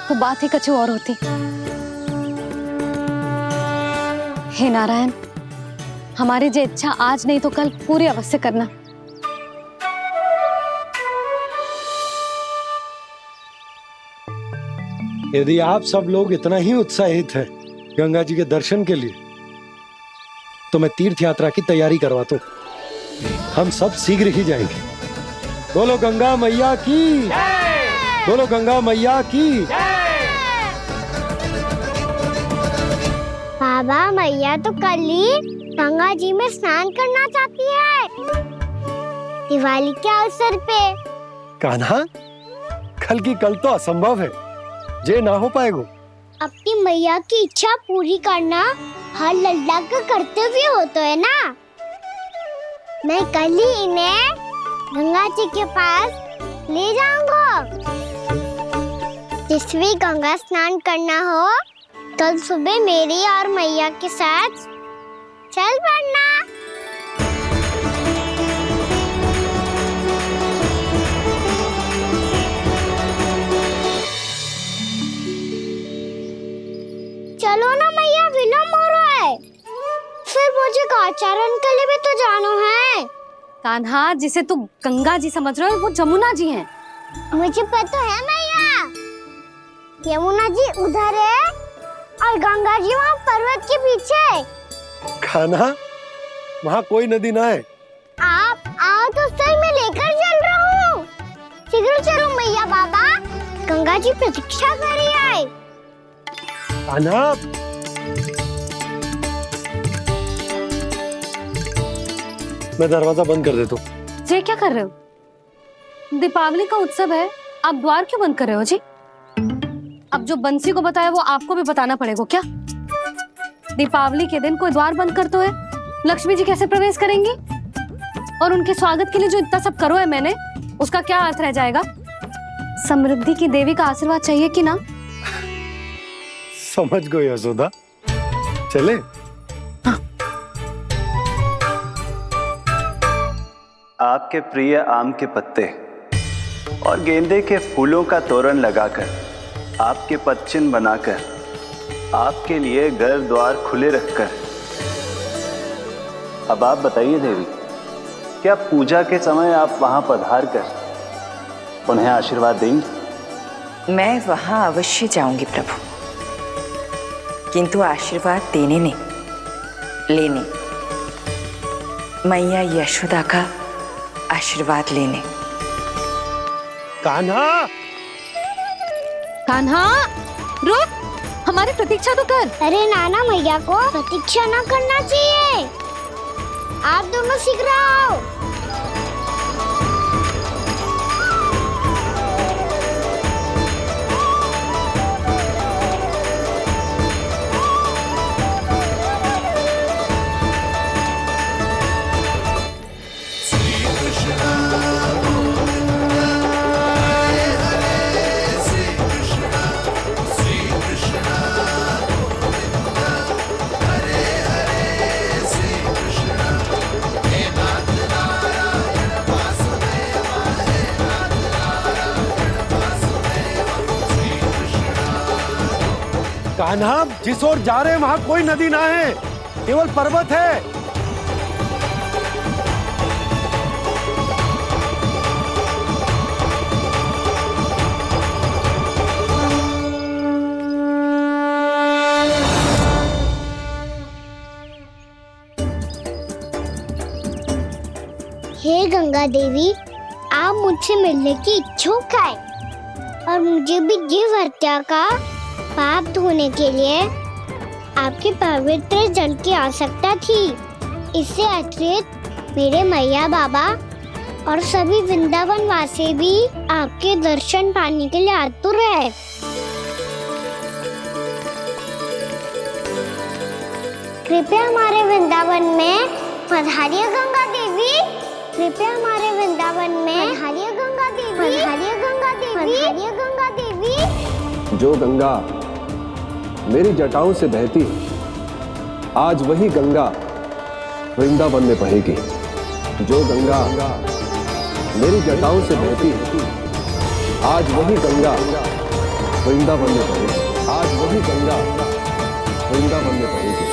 [SPEAKER 3] तो बात ही कुछ और होती। हे नारायण, हमारी जो इच्छा आज नहीं तो कल पूरी अवश्य करना।
[SPEAKER 1] यदि आप सब लोग इतना ही उत्साहित हैं गंगा जी के दर्शन के लिए, तो मैं तीर्थ यात्रा की तैयारी करवाता हूँ। हम सब शीघ्र ही जाएंगे। बोलो गंगा मैया की, बोलो गंगा मैया की।
[SPEAKER 4] बाबा, मैया तो कल ही गंगा जी में स्नान करना चाहती है, दिवाली के अवसर पे।
[SPEAKER 1] कान्हा, कल की कल तो असंभव है, जे ना हो पाएगा।
[SPEAKER 4] अपनी मैया की इच्छा पूरी करना हर लल्ला का कर्तव्य होता है ना। मैं कल ही इन्हें गंगा जी के पास ले जाऊंगा। जिस भी गंगा स्नान करना हो, कल सुबह मेरी और मैया के साथ चल पड़ना। चलो ना मैया, विलम्ब हो रहा है। फिर मुझे काचारण के लिए भी तो जाना है।
[SPEAKER 3] कान्हा, जिसे तू गंगा जी समझ रहे हो, वो जमुना जी हैं।
[SPEAKER 4] मुझे पता है मैया, यमुना जी उधर है और गंगा जी वहाँ पर्वत के पीछे।
[SPEAKER 1] कान्हा, वहाँ कोई नदी ना है।
[SPEAKER 4] आप आओ तो सही, मैं लेकर चल रहा हूँ। शीघ्र चलो मैया। बाबा, गंगा जी प्रतीक्षा कर रही है।
[SPEAKER 1] कान्हा, मैं दरवाजा बंद कर देता हूँ।
[SPEAKER 3] जी क्या कर रहे हो? दीपावली का उत्सव है, आप द्वार क्यों बंद कर रहे हो जी? अब जो बंसी को बताया वो आपको भी बताना पड़ेगा क्या? दीपावली के दिन कोई द्वार बंद कर तो है, लक्ष्मी जी कैसे प्रवेश करेंगी? और उनके स्वागत के लिए जो इतना सब करो है मैंने, उसका क्या अर्थ रह जाएगा? समृद्धि की देवी का आशीर्वाद चाहिए कि ना?
[SPEAKER 1] समझ गई यशोदा, चले।
[SPEAKER 5] आपके प्रिय आम के पत्ते और गेंदे के फूलों का तोरण लगाकर, आपके पदचिन्ह बनाकर, आपके लिए घर द्वार खुले रखकर, अब आप बताइए देवी, क्या पूजा के समय आप वहां पधार कर उन्हें आशीर्वाद देंगी?
[SPEAKER 14] मैं वहां अवश्य जाऊंगी प्रभु, किंतु आशीर्वाद देने नहीं, लेने, मैया यशोदा का आशीर्वाद लेने।
[SPEAKER 1] कान्हा,
[SPEAKER 3] कान्हा, रुक, हमारी प्रतीक्षा तो कर।
[SPEAKER 4] अरे नाना, मैया को प्रतीक्षा ना करना चाहिए। आप दोनों शीघ्र आओ।
[SPEAKER 1] कान्हा, जिस ओर जा रहे हैं वहां कोई नदी ना है, केवल पर्वत है।
[SPEAKER 4] हे गंगा देवी, आप मुझसे मिलने की इच्छुक है और मुझे भी जीव हत्या का पाप धोने के लिए आपके पवित्र जल की आवश्यकता थी। इससे अतिरिक्त मेरे मैया बाबा और सभी वृंदावन वासी भी आपके दर्शन पाने के लिए आतुर है। कृपया हमारे वृंदावन में पधारिए गंगा देवी। कृपया हमारे वृंदावन में पधारिए गंगा देवी। पधारिए गंगा देवी। पधारिए गंगा देवी।
[SPEAKER 9] जो गंगा मेरी जटाओं से बहती है, आज वही गंगा वृंदावन में बहेगी। जो गंगा मेरी जटाओं से बहती है, आज वही गंगा वृंदावन में बहेगी। आज वही गंगा वृंदावन में बहेगी।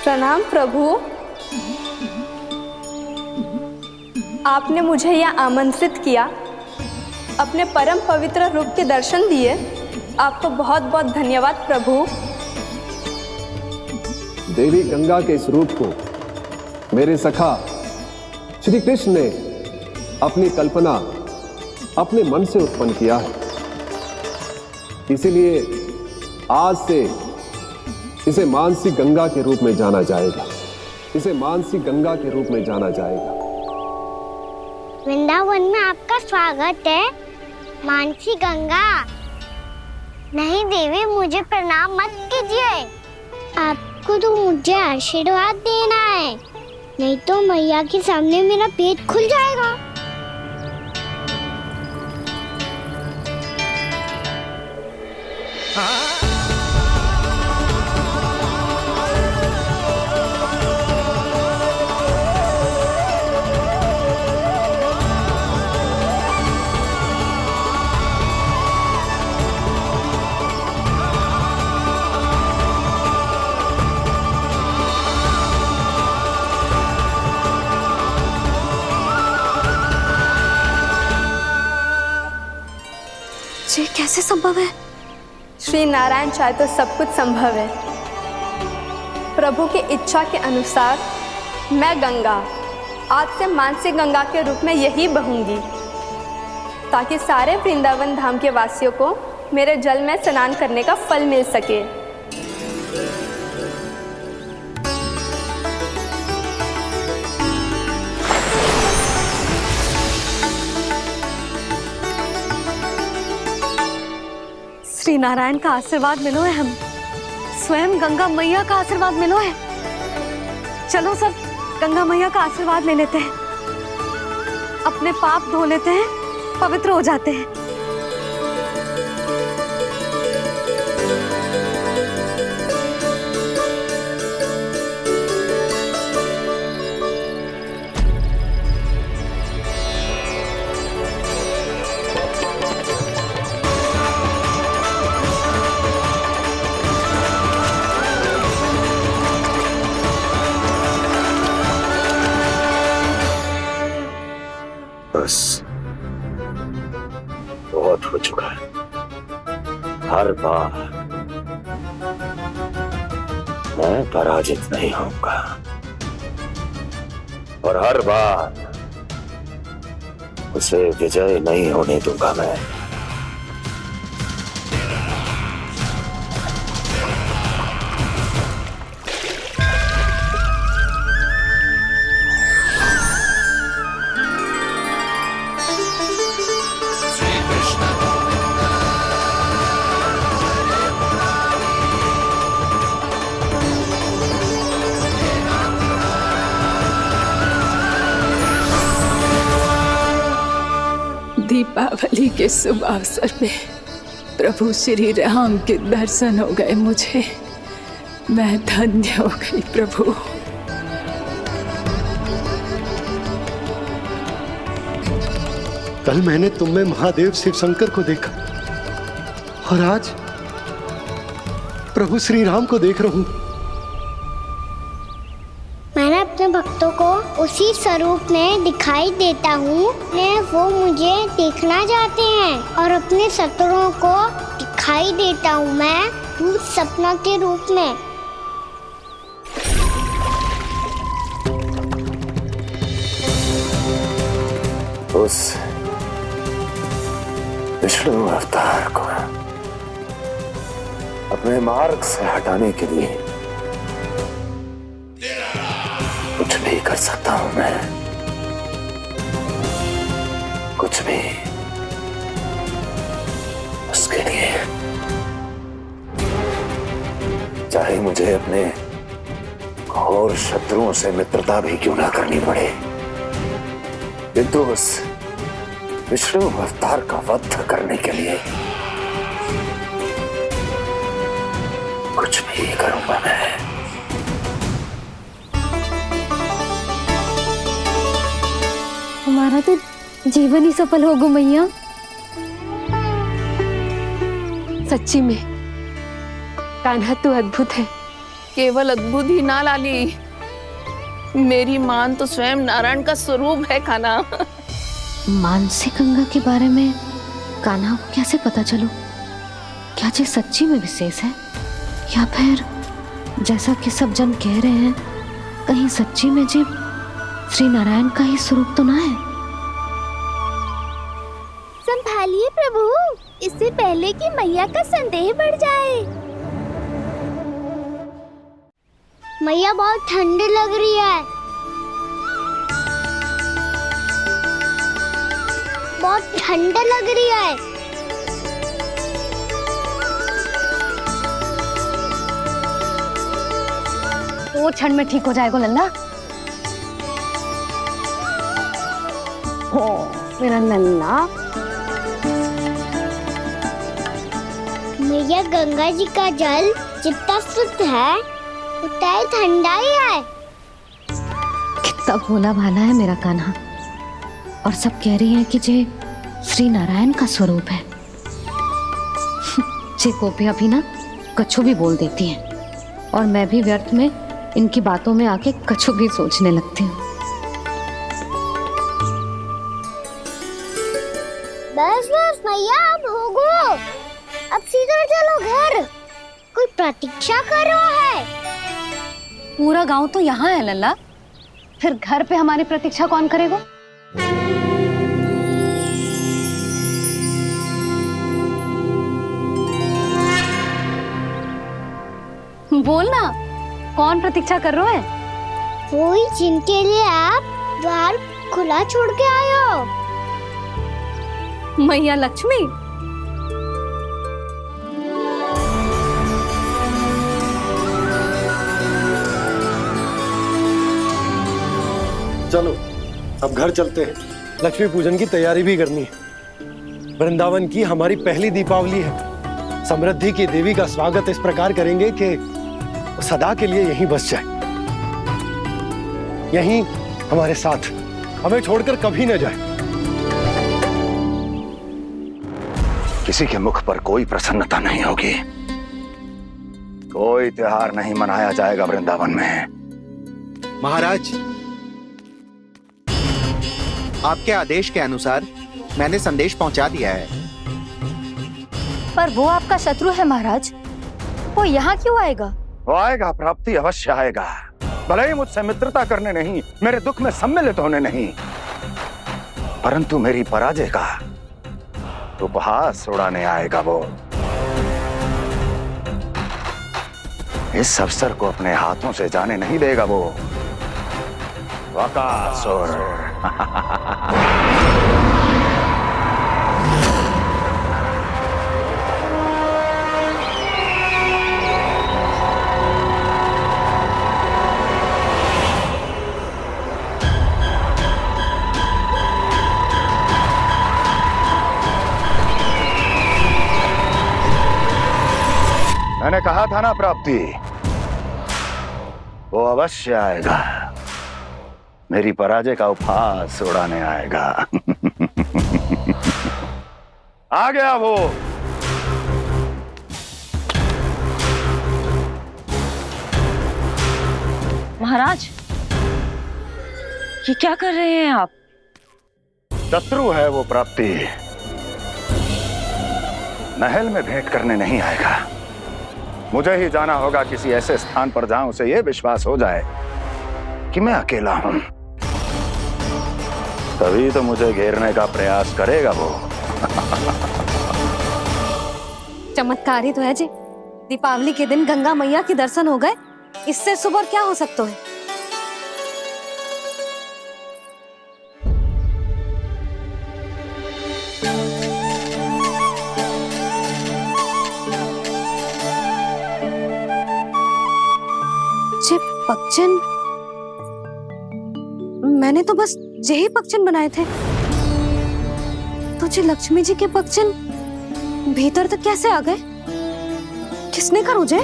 [SPEAKER 7] प्रणाम प्रभु। आपने मुझे यह आमंत्रित किया, अपने परम पवित्र रूप के दर्शन दिए। आपको बहुत बहुत धन्यवाद प्रभु।
[SPEAKER 9] देवी गंगा के इस रूप को मेरे सखा श्री कृष्ण ने अपनी कल्पना अपने मन से उत्पन्न किया है। इसीलिए आज से इसे मानसी गंगा के रूप में जाना जाएगा। इसे मानसी गंगा के रूप में जाना जाएगा।
[SPEAKER 4] वृंदावन में आपका स्वागत है मानसी गंगा। नहीं देवी, मुझे प्रणाम मत कीजिए। आपको तो मुझे आशीर्वाद देना है, नहीं तो मैया के सामने मेरा पेट खुल जाएगा।
[SPEAKER 3] ये कैसे संभव है?
[SPEAKER 7] श्री नारायण चाहे तो सब कुछ संभव है। प्रभु की इच्छा के अनुसार मैं गंगा आज से मानसी गंगा के रूप में यही बहूंगी, ताकि सारे वृंदावन धाम के वासियों को मेरे जल में स्नान करने का फल मिल सके।
[SPEAKER 3] श्री नारायण का आशीर्वाद मिलो है, हम स्वयं गंगा मैया का आशीर्वाद मिलो है। चलो सब गंगा मैया का आशीर्वाद ले लेते हैं, अपने पाप धो लेते हैं, पवित्र हो जाते हैं।
[SPEAKER 6] बस बहुत हो चुका है। हर बार मैं पराजित नहीं होऊंगा और हर बार उसे विजय नहीं होने दूंगा मैं।
[SPEAKER 10] दीपावली के शुभ अवसर पे प्रभु श्री राम के दर्शन हो गए मुझे। मैं धन्य हो गई प्रभु।
[SPEAKER 1] कल मैंने तुम में महादेव शिव शंकर को देखा और आज प्रभु श्री राम को देख रहा हूं।
[SPEAKER 4] मैंने अपने भक्तों को उसी स्वरूप में दिखाई देता हूँ वो मुझे देखना चाहते हैं और अपने शत्रुओं को दिखाई देता हूँ मैं भूत सपना के रूप में।
[SPEAKER 6] उस विष्णु अवतार को अपने मार्ग से हटाने के लिए कुछ भी कर सकता हूं मैं, कुछ भी। उसके लिए चाहे मुझे अपने घोर शत्रुओं से मित्रता भी क्यों ना करनी पड़े, किंतु उस विष्णु अवतार का वध करने के लिए कुछ भी करूंगा मैं।
[SPEAKER 3] हमारा तो जीवन ही सफल होगा मैया।
[SPEAKER 16] सच्ची में कान्हा तू अद्भुत है। केवल अद्भुत ही ना लाली, मेरी मान तो स्वयं नारायण का स्वरूप है कान्हा।
[SPEAKER 3] मानसी गंगा के बारे में कान्हा को कैसे पता चलो? क्या जी सच्ची में विशेष है या फिर जैसा कि सब जन कह रहे हैं कहीं सच्ची में जी श्री नारायण का ही स्वरूप तो ना है?
[SPEAKER 4] संभालिए प्रभु, इससे पहले कि मैया का संदेह बढ़ जाए। मैया बहुत ठंडी लग रही है, बहुत ठंडा लग रही है।
[SPEAKER 3] वो क्षण में ठीक हो जाएगा लल्ला। हो मेरा लल्ला।
[SPEAKER 4] मैया गंगा जी का जल जितना शुद्ध है उतना ही ठंडा ही है।
[SPEAKER 3] कितना भोला भाला है मेरा कान्हा। और सब कह रही हैं कि जे श्री नारायण का स्वरूप है। जे गोपियां भी ना कछु भी बोल देती हैं और मैं भी व्यर्थ में इनकी बातों में आके कछु भी सोचने लगती हूँ।
[SPEAKER 4] बस बस मैया, अब हो गो, अब सीधा चलो घर। कोई प्रतीक्षा कर रहा है।
[SPEAKER 3] पूरा गांव तो यहाँ है लल्ला, फिर घर पे हमारी प्रतीक्षा कौन करेगा? बोल ना, कौन प्रतीक्षा कर रहे हैं?
[SPEAKER 4] वही जिनके लिए आप द्वार खुला छोड़ के आए हो।
[SPEAKER 3] मैया लक्ष्मी।
[SPEAKER 1] चलो अब घर चलते हैं। लक्ष्मी पूजन की तैयारी भी करनी है। वृंदावन की हमारी पहली दीपावली है। समृद्धि की देवी का स्वागत इस प्रकार करेंगे कि सदा के लिए यहीं बस जाए, यहीं हमारे साथ, हमें छोड़कर कभी न जाए।
[SPEAKER 6] किसी के मुख पर कोई प्रसन्नता नहीं होगी, कोई त्योहार नहीं मनाया जाएगा वृंदावन में।
[SPEAKER 13] महाराज, आपके आदेश के अनुसार मैंने संदेश पहुंचा दिया है।
[SPEAKER 8] पर वो आपका शत्रु है महाराज, वो यहाँ क्यों आएगा?
[SPEAKER 6] वो आएगा, प्राप्ति अवश्य आएगा। भले ही मुझसे मित्रता करने नहीं, मेरे दुख में सम्मिलित होने नहीं, परंतु मेरी पराजय का उपहास उड़ाने आएगा वो। इस अवसर को अपने हाथों से जाने नहीं देगा वो। वकासुर। मैंने कहा था ना प्राप्ति, वो अवश्य आएगा, मेरी पराजय का उपहास उड़ाने आएगा। आ गया वो।
[SPEAKER 14] महाराज, ये क्या कर रहे हैं आप?
[SPEAKER 6] शत्रु है वो प्राप्ति, महल में भेंट करने नहीं आएगा। मुझे ही जाना होगा किसी ऐसे स्थान पर जहां उसे यह विश्वास हो जाए कि मैं अकेला हूं, तभी तो मुझे घेरने का प्रयास करेगा वो।
[SPEAKER 3] चमत्कार ही तो है जी, दीपावली के दिन गंगा मैया के दर्शन हो गए, इससे शुभ और क्या हो सकता है। जे पक्षन, मैंने तो बस यही पक्षन बनाए थे, तो जे लक्ष्मी जी के पक्षन भीतर तक कैसे आ गए? किसने कर मुझे?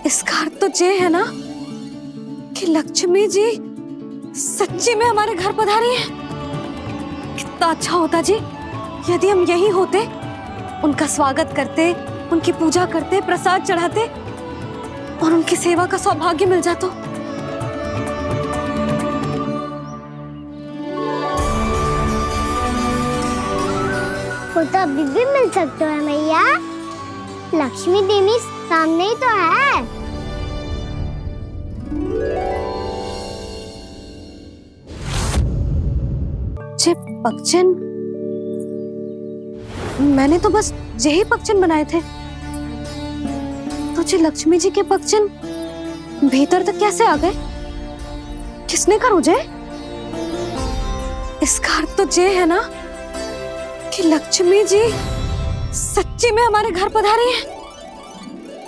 [SPEAKER 3] इसका अर्थ तो ये है ना कि लक्ष्मी जी सच्ची में हमारे घर पधारी है। कितना अच्छा होता जी यदि हम यही होते, उनका स्वागत करते, उनकी पूजा करते, प्रसाद चढ़ाते और उनकी सेवा का सौभाग्य मिल जाता।
[SPEAKER 4] वो तो अभी भी मिल सकते हैं मैया, लक्ष्मी देवी सामने ही तो है।
[SPEAKER 3] जे पक्षन, मैंने तो बस यही पक्षन बनाए थे, तो जे लक्ष्मी जी के पक्षन भीतर तक कैसे आ गए? किसने कर मुझे? इसका अर्थ तो ये है ना कि लक्ष्मी जी सच्ची में हमारे घर पधारी है।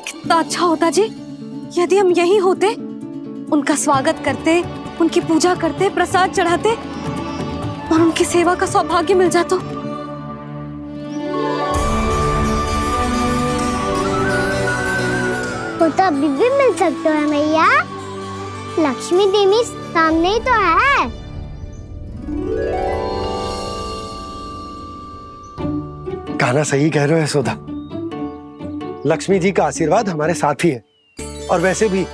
[SPEAKER 3] कितना अच्छा होता जी यदि हम यही होते, उनका स्वागत करते, उनकी पूजा करते, प्रसाद चढ़ाते और उनकी सेवा का सौभाग्य मिल जाता।
[SPEAKER 4] वो तो अभी भी मिल सकते हैं मैया, लक्ष्मी देवी सामने ही तो है।
[SPEAKER 1] कहना सही कह रहे हो यशोदा, लक्ष्मी जी का आशीर्वाद हमारे साथ ही है, और वैसे भी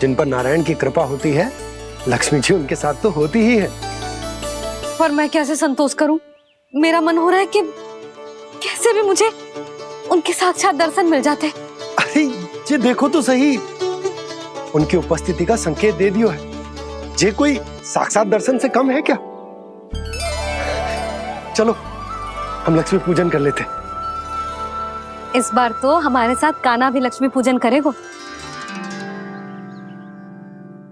[SPEAKER 1] जिन पर नारायण की कृपा होती है, लक्ष्मी जी उनके साथ तो होती ही है।
[SPEAKER 3] पर मैं कैसे संतोष करूं? मेरा मन हो रहा है कि कैसे भी मुझे उनके साक्षात दर्शन मिल जाते।
[SPEAKER 1] अरे ये देखो तो सही, उनकी उपस्थिति का संकेत दे दियो है। ये कोई साक्षात दर्शन से कम है क्या? चलो हम लक्ष्मी पूजन कर लेते।
[SPEAKER 3] इस बार तो हमारे साथ कान्हा भी लक्ष्मी पूजन करेगा।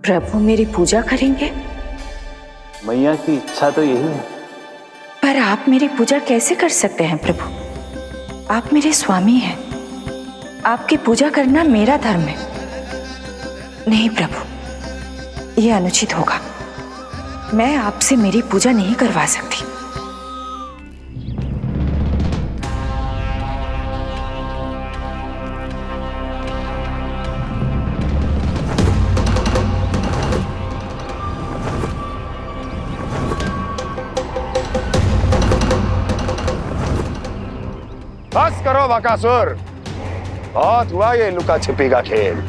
[SPEAKER 14] प्रभु मेरी पूजा करेंगे?
[SPEAKER 5] मैया की इच्छा तो यही है।
[SPEAKER 14] पर आप मेरी पूजा कैसे कर सकते हैं प्रभु? आप मेरे स्वामी हैं, आपकी पूजा करना मेरा धर्म है। नहीं प्रभु, यह अनुचित होगा। मैं आपसे मेरी पूजा नहीं करवा सकती।
[SPEAKER 6] बस करो बकासुर, बहुत हुआ ये लुका छिपी का खेल।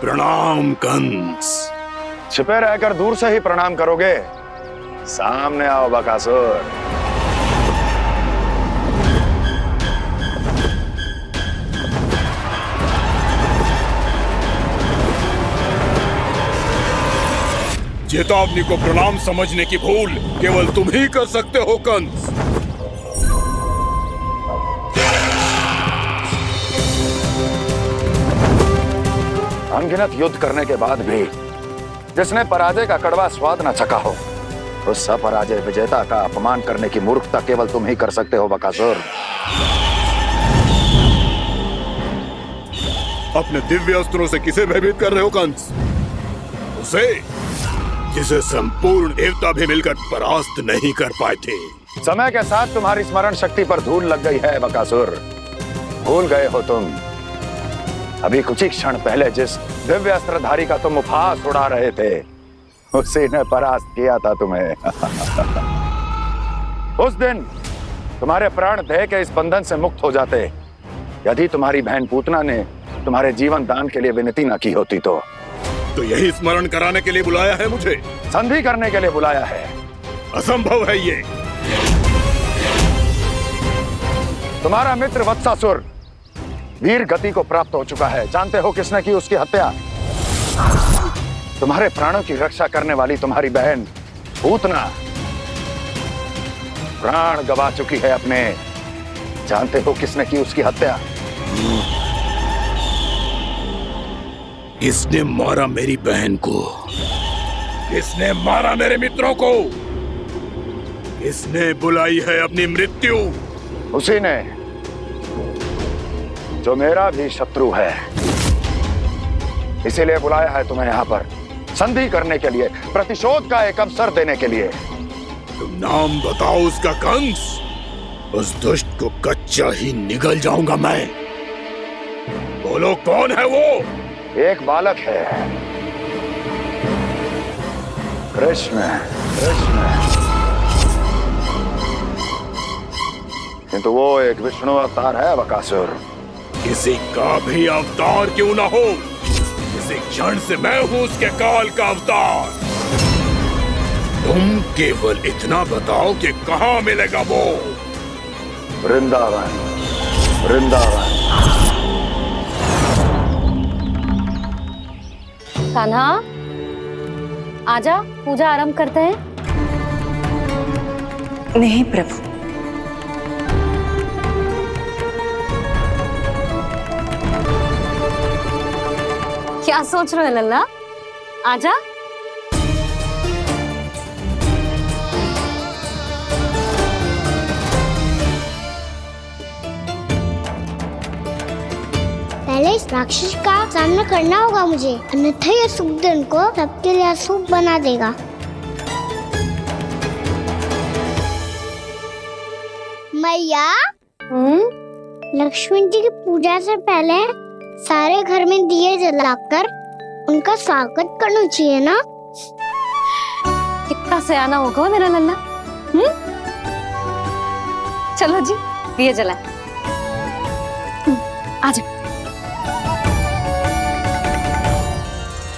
[SPEAKER 17] प्रणाम कंस।
[SPEAKER 6] छिपे रहकर दूर से ही प्रणाम करोगे? सामने आओ बकासुर।
[SPEAKER 17] चेतावनी को प्रणाम समझने की भूल केवल तुम ही कर सकते हो कंस।
[SPEAKER 6] अनगिनत युद्ध करने के बाद भी जिसने पराजय का कड़वा स्वाद न चखा हो, उस अपराजय विजेता का अपमान करने की मूर्खता केवल तुम ही कर सकते हो बकासुर।
[SPEAKER 17] अपने दिव्य अस्त्रों से किसे भयभीत कर रहे हो कंस? उसे जिसे संपूर्ण देवता भी मिलकर परास्त नहीं कर पाए थे।
[SPEAKER 6] समय के साथ तुम्हारी स्मरण शक्ति पर धूल लग गई है बकासुर। भूल गए हो तुम अभी कुछ ही क्षण पहले जिस दिव्य अस्त्रधारी का तुम उपहास उड़ा रहे थे, उसी ने परास्त किया था तुम्हें। उस दिन तुम्हारे प्राण देह के इस बंधन से मुक्त हो जाते यदि तुम्हारी बहन पूतना ने तुम्हारे जीवन दान के लिए विनती न की होती तो
[SPEAKER 17] यही स्मरण कराने के लिए बुलाया है मुझे?
[SPEAKER 6] संधि करने के लिए बुलाया है।
[SPEAKER 17] असंभव है ये।
[SPEAKER 6] तुम्हारा मित्र वत्सासुर वीर गति को प्राप्त हो चुका है। जानते हो किसने की उसकी हत्या? तुम्हारे प्राणों की रक्षा करने वाली तुम्हारी बहन पूतना प्राण गवा चुकी है अपने। जानते हो किसने की उसकी हत्या?
[SPEAKER 17] किसने मारा मेरी बहन को? किसने मारा मेरे मित्रों को? किसने बुलाई है अपनी मृत्यु?
[SPEAKER 6] उसी ने जो मेरा भी शत्रु है। इसीलिए बुलाया है तुम्हें यहाँ पर संधि करने के लिए, प्रतिशोध का एक अवसर देने के लिए।
[SPEAKER 17] तुम नाम बताओ उसका कंस। उस दुष्ट को कच्चा ही निगल जाऊंगा मैं। बोलो कौन है वो?
[SPEAKER 6] एक बालक है, कृष्ण। किंतु वो एक विष्णु अवतार है बकासुर।
[SPEAKER 17] किसी का भी अवतार क्यों ना हो, इसी क्षण से मैं हूं उसके काल का अवतार। तुम केवल इतना बताओ कि कहां मिलेगा वो?
[SPEAKER 6] वृंदावन। वृंदावन।
[SPEAKER 3] कान्हा, आजा, पूजा आरंभ करते हैं।
[SPEAKER 14] नहीं प्रभु,
[SPEAKER 3] क्या सोच रहे हो लल्ला? आजा।
[SPEAKER 4] पहले इस राक्षस का सामना करना होगा मुझे, अन्यथा ये शुभ दिन को सबके लिए अशुभ बना देगा। मैया, लक्ष्मी जी की पूजा से पहले सारे घर में दिए जलाकर उनका स्वागत करना चाहिए ना?
[SPEAKER 3] कितना सयाना होगा मेरा लल्ला। चलो जी, दिए जलाए। आजा।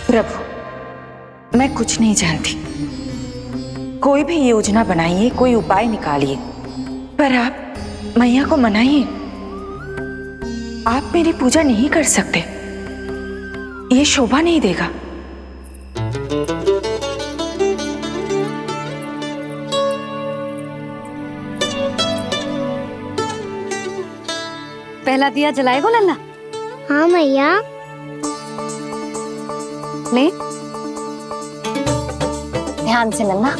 [SPEAKER 14] प्रभु, मैं कुछ नहीं जानती। कोई भी योजना बनाइए, कोई उपाय निकालिए, पर आप मैया को मनाइए। आप मेरी पूजा नहीं कर सकते, ये शोभा नहीं देगा।
[SPEAKER 3] पहला दिया जलाएगो लल्ला?
[SPEAKER 4] हाँ मैया।
[SPEAKER 3] ले, ध्यान से लल्ला।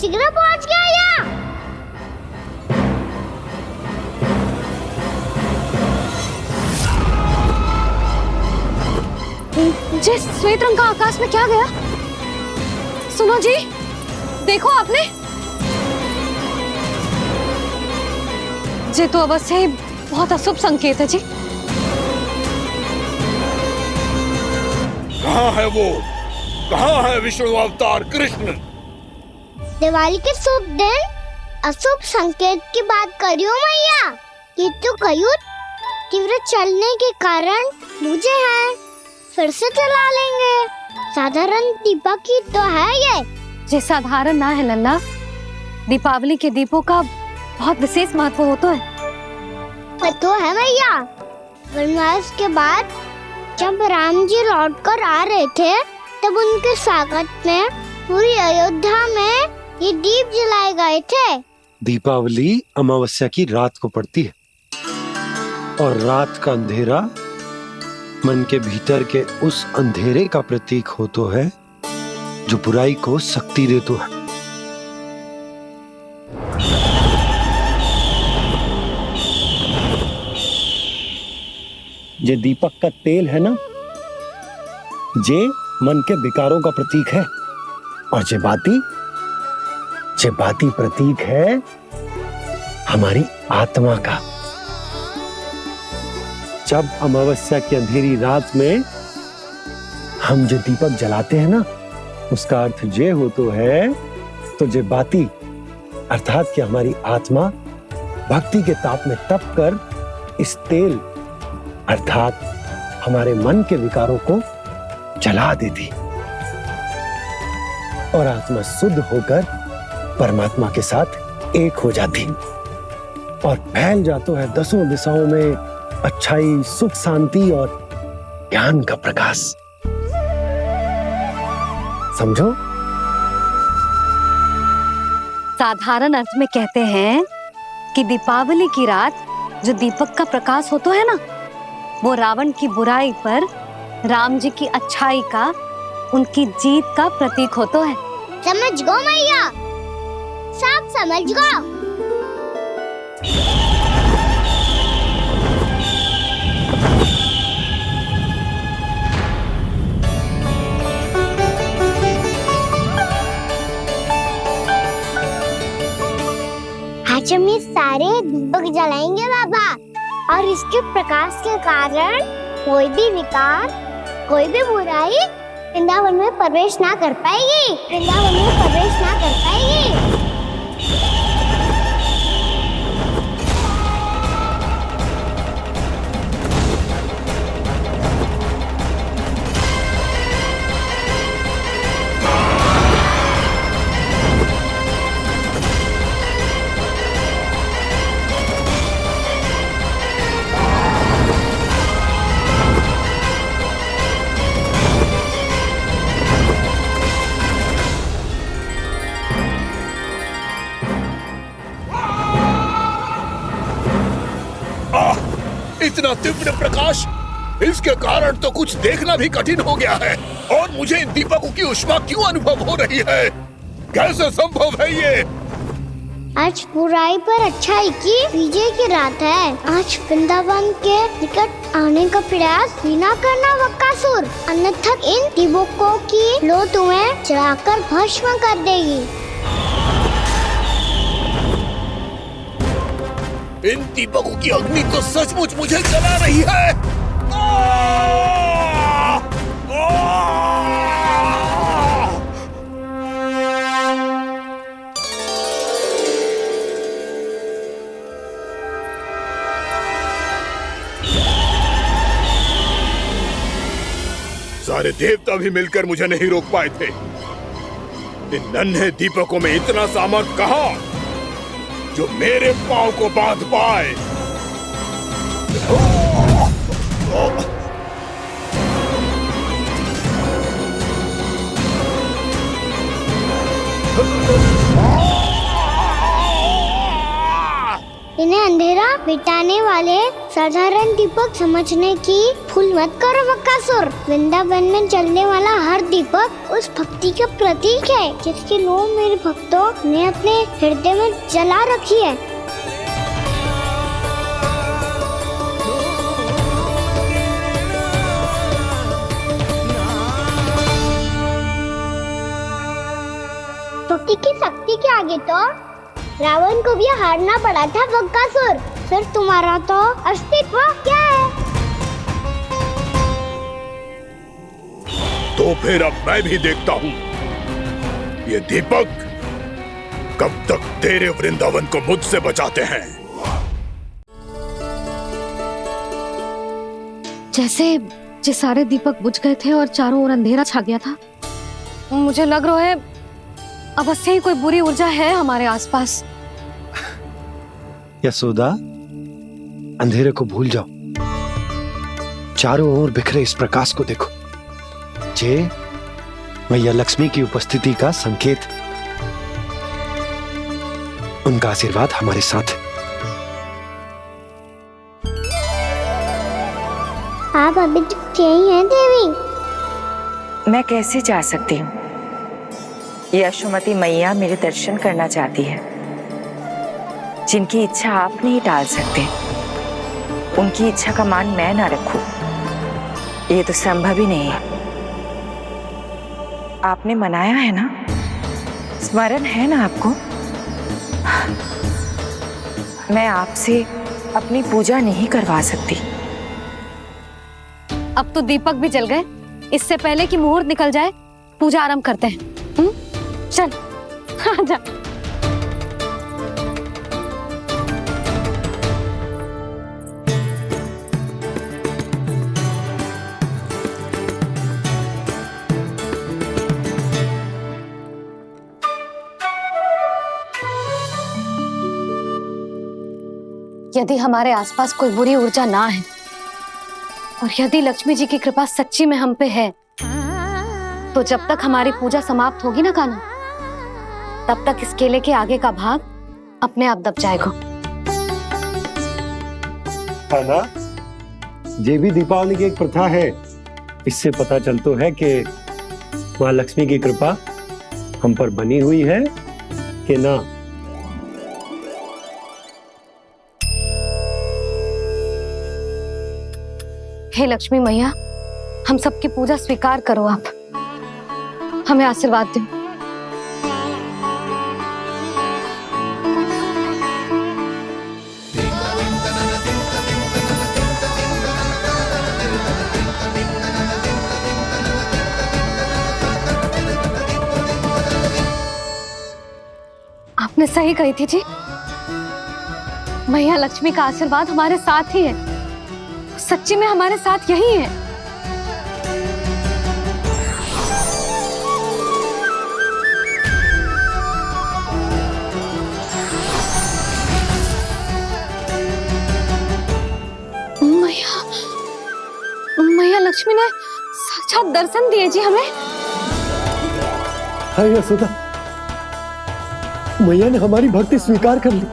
[SPEAKER 4] शीघ्र पहुंच गया यहाँ।
[SPEAKER 3] जिस श्वेत रंग का आकाश में क्या गया? सुनो जी, देखो आपने, ये तो अवश्य ही बहुत अशुभ संकेत है जी।
[SPEAKER 17] कहाँ है वो? कहाँ है विष्णु अवतार कृष्ण?
[SPEAKER 4] दिवाली के शुभ दिन अशुभ संकेत की बात करियो मैया। ये तो कयूर तीव्र चलने के कारण मुझे है, फिर से चला लेंगे। साधारण दीपक ही तो है ये
[SPEAKER 3] साधारण ना है लल्ला, दीपावली के दीपों का बहुत विशेष महत्व होता है।
[SPEAKER 4] तो है मैया, वनवास के बाद जब राम जी लौटकर आ रहे थे तब उनके स्वागत में पूरी अयोध्या में ये दीप जलाए गए थे।
[SPEAKER 1] दीपावली अमावस्या की रात को पड़ती है और रात का अंधेरा मन के भीतर के उस अंधेरे का प्रतीक होता है जो बुराई को शक्ति देता है। ये दीपक का तेल है ना, जे मन के विकारों का प्रतीक है, और जे बाती प्रतीक है हमारी आत्मा का। जब अमावस्या की अंधेरी रात में हम जो दीपक जलाते हैं ना, उसका अर्थ ये हो तो है, तो जे बाती अर्थात कि हमारी आत्मा भक्ति के ताप में तप कर इस तेल अर्थात हमारे मन के विकारों को जला देती और आत्मा शुद्ध होकर परमात्मा के साथ एक हो जाती और फैल जाता है दसों दिशाओं में अच्छाई, सुख, शांति और ज्ञान का प्रकाश। समझो?
[SPEAKER 3] साधारण अर्थ में कहते हैं कि दीपावली की रात जो दीपक का प्रकाश होता है ना, वो रावण की बुराई पर राम जी की अच्छाई का, उनकी जीत का प्रतीक होता है।
[SPEAKER 4] समझ गो मैया, सब समझ गो। आज हम ये सारे दीपक जलाएंगे बाबा, और इसके प्रकाश के कारण कोई भी विकार, कोई भी बुराई वृंदावन में प्रवेश ना कर पाएगी, वृंदावन में प्रवेश ना कर पाएगी।
[SPEAKER 17] इतना तीव्र प्रकाश, इसके कारण तो कुछ देखना भी कठिन हो गया है। और मुझे इन दीपकों की उष्मा क्यों अनुभव हो रही है? कैसे संभव है ये?
[SPEAKER 4] आज बुराई पर अच्छाई की विजय की रात है। आज वृंदावन के निकट आने का प्रयास भी ना करना बकासुर, अन्यथा इन दीपकों की लो तुम्हें जलाकर भस्म कर देगी।
[SPEAKER 17] इन दीपकों की अग्नि तो सचमुच मुझे जला रही है। सारे देवता भी मिलकर मुझे नहीं रोक पाए थे। इन नन्हे दीपकों में इतना सामर्थ कहां जो मेरे पांव को बांध पाए।
[SPEAKER 4] इन्हें अंधेरा मिटाने वाले साधारण दीपक समझने की भूल मत करो बक्कासुर। वृंदावन में जलने वाला हर दीपक उस भक्ति का प्रतीक है जिसकी नौ मेरे भक्तों ने अपने हृदय में जला रखी है। तुलसी की शक्ति के आगे तो रावण को भी हारना पड़ा था बक्कासुर। फिर तुम्हारा तो अस्तित्व क्या है?
[SPEAKER 17] तो फिर अब मैं भी देखता हूँ ये दीपक कब तक तेरे वृंदावन को मुझसे बचाते हैं।
[SPEAKER 3] जैसे ये सारे दीपक बुझ गए थे और चारों ओर अंधेरा छा गया था, मुझे लग रहा है अवश्य ही कोई बुरी ऊर्जा है हमारे आसपास।
[SPEAKER 1] यशोदा, अंधेरे को भूल जाओ, चारों ओर बिखरे इस प्रकाश को देखो। ये मैया लक्ष्मी की उपस्थिति का संकेत, उनका आशीर्वाद हमारे साथ है।
[SPEAKER 4] आप अभी तक यही हैं देवी?
[SPEAKER 14] मैं कैसे जा सकती हूँ? यशोमती मैया मेरे दर्शन करना चाहती है। जिनकी इच्छा आप नहीं टाल सकते, उनकी इच्छा का मान मैं ना रखूं, ये तो संभव ही नहीं है। आपने मनाया है ना, स्मरण है ना आपको? मैं आपसे अपनी पूजा नहीं करवा सकती।
[SPEAKER 3] अब तो दीपक भी जल गए, इससे पहले कि मुहूर्त निकल जाए पूजा आरंभ करते हैं। चल आजा। यदि हमारे आसपास कोई बुरी ऊर्जा ना है और यदि लक्ष्मी जी की कृपा सच्ची में हम पे है, तो जब तक हमारी पूजा समाप्त होगी ना कान्हा, तब तक इस केले के आगे का भाग अपने आप दब जाएगा।
[SPEAKER 1] है ना? ये भी दीपावली की एक प्रथा है। इससे पता चलता है कि माँ लक्ष्मी की कृपा हम पर बनी हुई है कि ना।
[SPEAKER 3] हे लक्ष्मी मैया, हम सबकी पूजा स्वीकार करो, आप हमें आशीर्वाद दो। आपने सही कही थी जी, मैया लक्ष्मी का आशीर्वाद हमारे साथ ही है, सच्ची में हमारे साथ यही है। मैया लक्ष्मी ने साक्षात दर्शन दिए जी हमें।
[SPEAKER 1] हाय यशोदा, मैया ने हमारी भक्ति स्वीकार कर ली।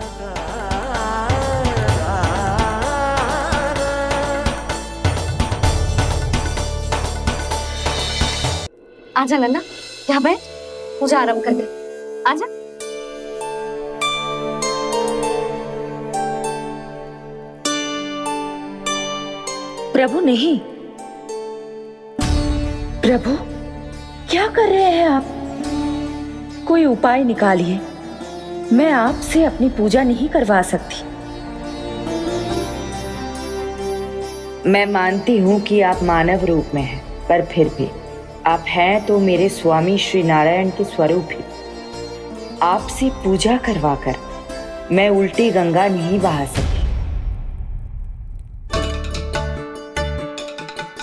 [SPEAKER 3] आजा नन्ना, यहाँ बैठ, पूजा आरंभ कर दे। आजा।
[SPEAKER 14] प्रभु नहीं, प्रभु क्या कर रहे हैं आप? कोई उपाय निकालिए, मैं आपसे अपनी पूजा नहीं करवा सकती। मैं मानती हूँ कि आप मानव रूप में हैं, पर फिर भी आप हैं तो मेरे स्वामी श्री नारायण के स्वरूप ही। आपसे पूजा करवाकर मैं उल्टी गंगा नहीं बहा सकती।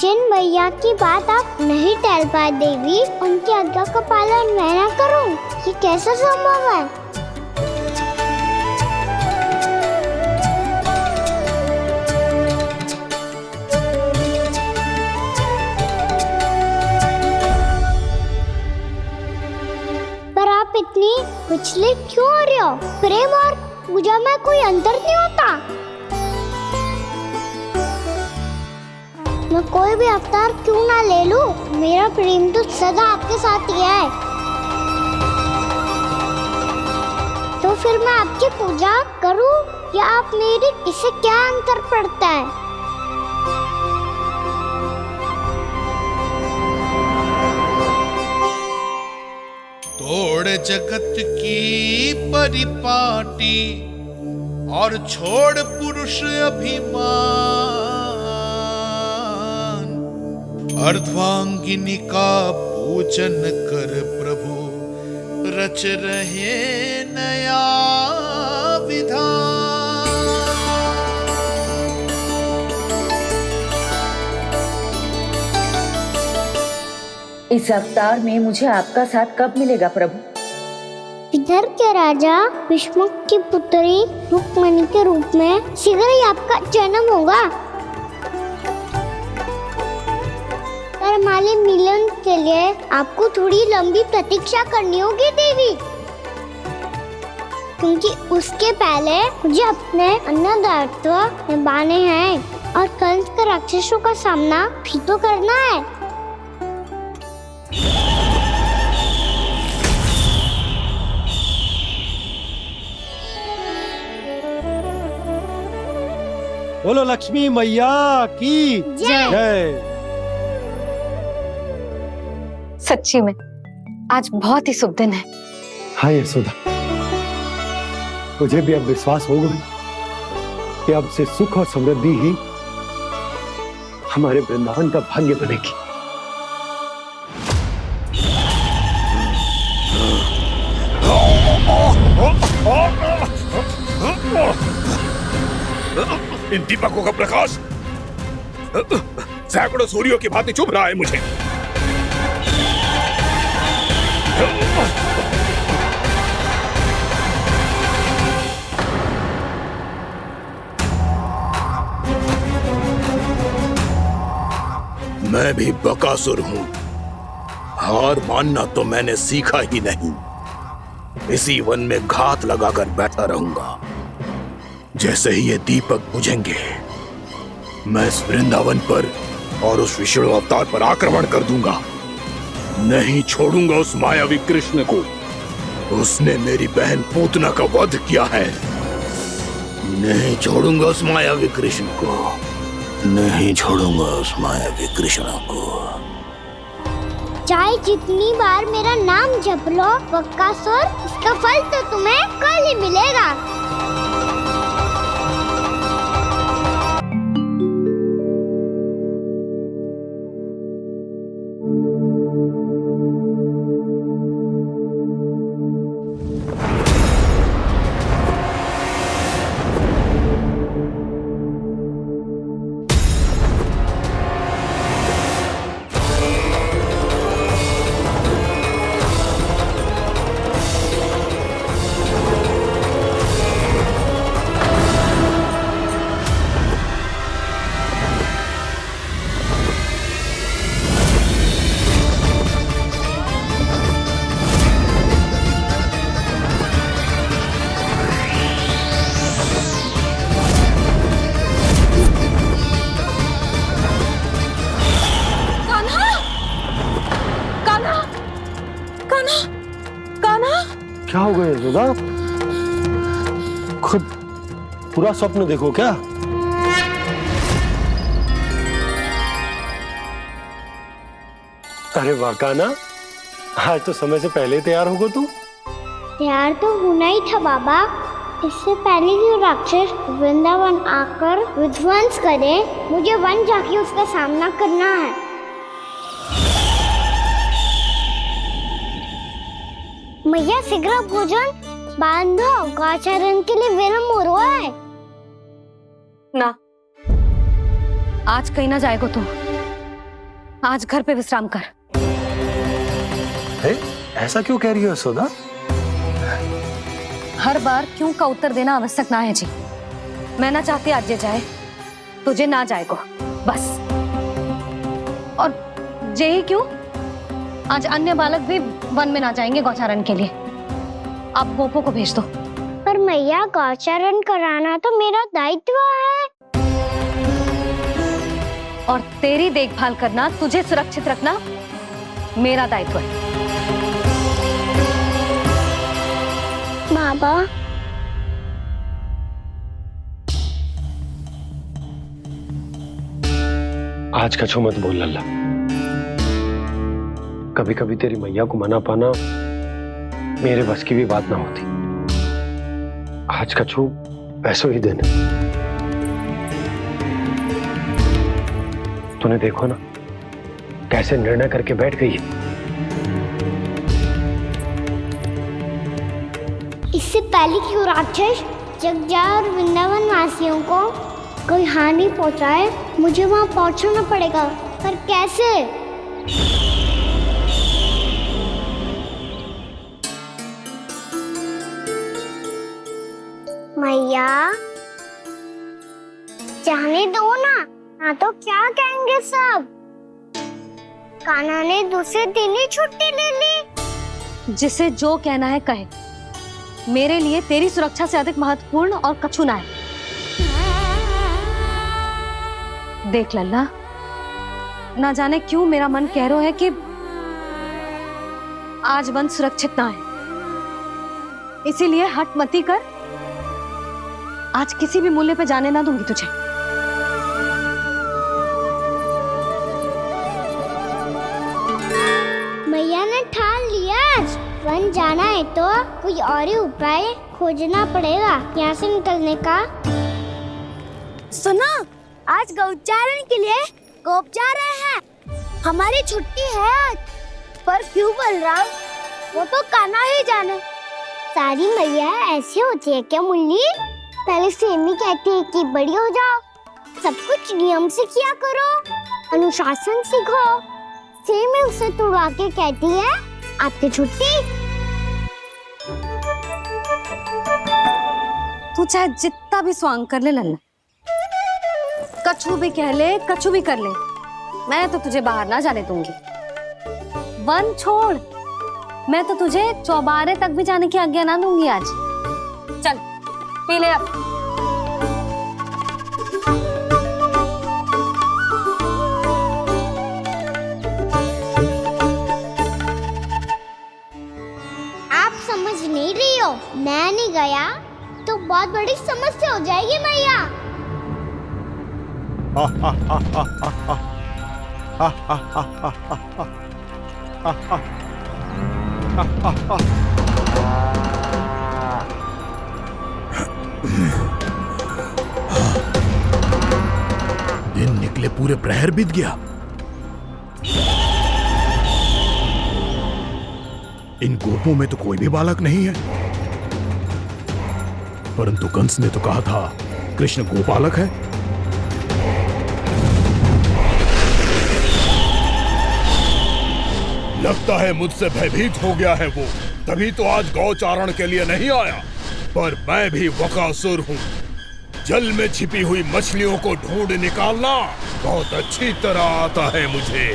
[SPEAKER 4] जिन मैया की बात आप नहीं टाल पाए देवी, उनकी आज्ञा का पालन मैं ना करूं, ये कैसा संभव है? पर आप इतनी विचलित क्यों हो रहे हो? प्रेम और पूजा में कोई अंतर नहीं होता। मैं कोई भी अवतार क्यों ना ले लूं, मेरा प्रेम तो सदा आपके साथ ही है। तो फिर मैं आपकी पूजा करूं या आप मेरी, इससे क्या अंतर पड़ता है?
[SPEAKER 15] तोड़ जगत की परिपाटी और छोड़ पुरुष अभिमान, अर्धांगिनी का पूजन कर प्रभु रच रहे नया विधान।
[SPEAKER 14] इस अवतार में मुझे आपका साथ कब मिलेगा प्रभु?
[SPEAKER 4] इधर के राजा विष्णु की पुत्री रुक्मणी के रूप में शीघ्र ही आपका जन्म होगा। पर हमारे मिलन के लिए आपको थोड़ी लंबी प्रतीक्षा करनी होगी देवी, क्योंकि उसके पहले मुझे अपने अन्य दायित्व निभाने हैं और कंस के राक्षसों का सामना भी तो करना है।
[SPEAKER 1] बोलो लक्ष्मी मैया की जय।
[SPEAKER 3] सच्ची में आज बहुत ही शुभ दिन है।
[SPEAKER 1] हाँ यशोदा, मुझे भी अब विश्वास हो गया कि अब से सुख और समृद्धि ही हमारे वृंदावन का भाग्य बनेगी।
[SPEAKER 17] इन दीपकों का प्रकाश सैकड़ों सूर्यों की भांति चुभ रहा है मुझे। मैं भी बकासुर हूं, हार मानना तो मैंने सीखा ही नहीं। इसी वन में घात लगाकर बैठा रहूंगा। जैसे ही ये दीपक बुझेंगे, मैं इस वृंदावन पर और उस विष्णु अवतार पर आक्रमण कर दूंगा। नहीं छोड़ूंगा उस मायावी कृष्ण को। उसने मेरी बहन पूतना का वध किया है। नहीं छोड़ूंगा उस मायावी कृष्ण को। नहीं छोड़ूंगा उस मायावी कृष्ण को।
[SPEAKER 4] चाहे जितनी बार मेरा नाम जप लो बकासुर, इसका फल तो तुम्हें कल ही मिलेगा।
[SPEAKER 1] क्या हो गया यशोदा? खुद पूरा स्वप्न देखो क्या? अरे वाह कान्हा, आज तो समय से पहले तैयार होगा तू।
[SPEAKER 4] तैयार तो होना ही था बाबा। इससे पहले कि राक्षस वृंदावन आकर विध्वंस करे, मुझे वन जाके उसका सामना करना है। मैया शीघ्र भोजन बांधो, गौचरण के लिए विलंब हो रहा है।
[SPEAKER 3] ना, आज कहीं ना जाएगा तू। आज घर पे विश्राम कर।
[SPEAKER 1] ऐसा क्यों कह रही हो यशोदा?
[SPEAKER 3] हर बार क्यों का उत्तर देना आवश्यक ना है जी। मैं ना चाहती आज ये जाए, तुझे ना जाएगा बस। और जे ही क्यों, आज अन्य बालक भी वन में ना जाएंगे गौचारण के लिए। आप गोपो को भेज दो।
[SPEAKER 4] पर मैया गौचरण कराना तो मेरा दायित्व है।
[SPEAKER 3] और तेरी देखभाल करना, तुझे सुरक्षित रखना मेरा दायित्व है।
[SPEAKER 4] बाबा,
[SPEAKER 1] आज कछु मत बोल लल्ला। कभी कभी तेरी मैया को मना पाना मेरे बस की भी बात ना होती। आज कछु ऐसो ही दिन है। तूने देखो ना कैसे निर्णय करके बैठ गई है।
[SPEAKER 4] इससे पहले कि वो राक्षस जगजा और वृंदावन वासियों को कोई हानि पहुंचाए, मुझे वहां पहुंचना पड़ेगा। पर कैसे? मैया, जाने दो ना तो क्या कहेंगे सब। कान्हा ने दूसरे दिन ही छुट्टी ले ली।
[SPEAKER 3] जिसे जो कहना है कहे, मेरे लिए तेरी सुरक्षा से अधिक महत्वपूर्ण और कछु ना है। देख लल्ला, ना जाने क्यों मेरा मन कह रहा है कि आज वन सुरक्षित ना है, इसीलिए हट मती कर। आज किसी भी मूल्य पे जाने ना दूंगी तुझे।
[SPEAKER 4] मैया ने ठान लिया, आज वन जाना है तो कोई और ही उपाय खोजना पड़ेगा यहाँ से निकलने का। सुनो, आज गौचारण के लिए गोप जा रहे हैं। हमारी छुट्टी है आज। पर क्यों बलराम? वो तो कान्हा ही जाने। सारी मैया ऐसी होती है क्या मुन्नी? पहले सेमी कहती है कि बड़ी हो जाओ, सब कुछ नियम से किया करो, अनुशासन सीखो। सेमी उसे तुड़वा के कहती है आपकी छुट्टी।
[SPEAKER 3] तू चाहे जितना भी स्वांग कर ले लल्ला, कछु भी कह ले, कछु भी कर ले, मैं तो तुझे बाहर ना जाने दूंगी। वन छोड़, मैं तो तुझे चौबारे तक भी जाने की आज्ञा ना दूंगी आज। चल पी ले अब।
[SPEAKER 4] आप समझ नहीं रही हो, मैं नहीं गया तो बहुत बड़ी समस्या हो जाएगी मैया।
[SPEAKER 17] दिन निकले पूरे प्रहर बीत गया। इन गोपों में तो कोई भी बालक नहीं है, परंतु कंस ने तो कहा था कृष्ण गोपालक है। लगता है मुझसे भयभीत हो गया है वो, तभी तो आज गौचारण के लिए नहीं आया। पर मैं भी बकासुर हूँ, जल में छिपी हुई मछलियों को ढूंढ निकालना बहुत अच्छी तरह आता है मुझे।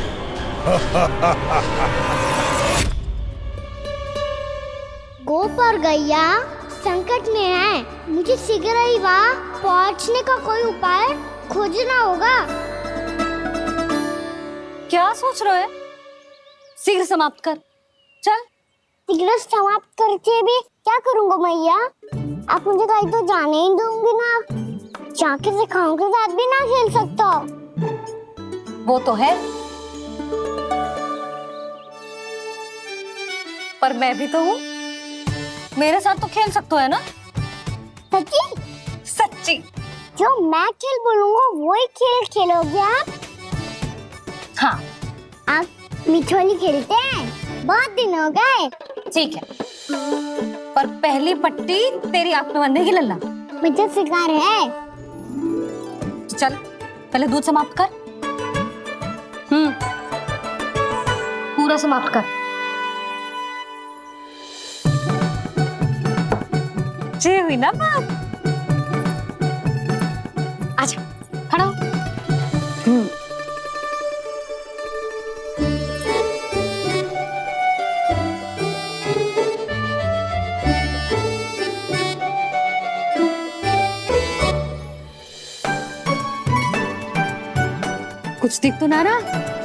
[SPEAKER 4] गोप और गैया संकट में है, मुझे शीघ्र ही वहाँ पहुँचने का कोई उपाय खोजना होगा।
[SPEAKER 3] क्या सोच रहे हो? शीघ्र समाप्त कर, चल।
[SPEAKER 4] शीघ्र समाप्त करके भी क्या करूँगा मैया? आप मुझे कहीं तो जाने ही दूंगी ना, जाके सिखाओं के साथ भी ना खेल सकता।
[SPEAKER 3] वो तो है, पर मैं भी तो हूँ, मेरे साथ तो खेल सकते हो है ना?
[SPEAKER 4] सच्ची?
[SPEAKER 3] सच्ची।
[SPEAKER 4] जो मैं खेल बोलूँगा वही खेल खेलोगे आप?
[SPEAKER 3] हाँ।
[SPEAKER 4] आप मिठोली खेलते हैं? बहुत दिन हो गए।
[SPEAKER 3] ठीक है, पर पहली पट्टी तेरी आंख में बनने की लल्ला।
[SPEAKER 4] मुझे शिकार है।
[SPEAKER 3] चल पहले दूध समाप्त कर। पूरा समाप्त कर। जे हुई ना बात। आजा, खड़ा हो। कुछ दिख तो ना रहा।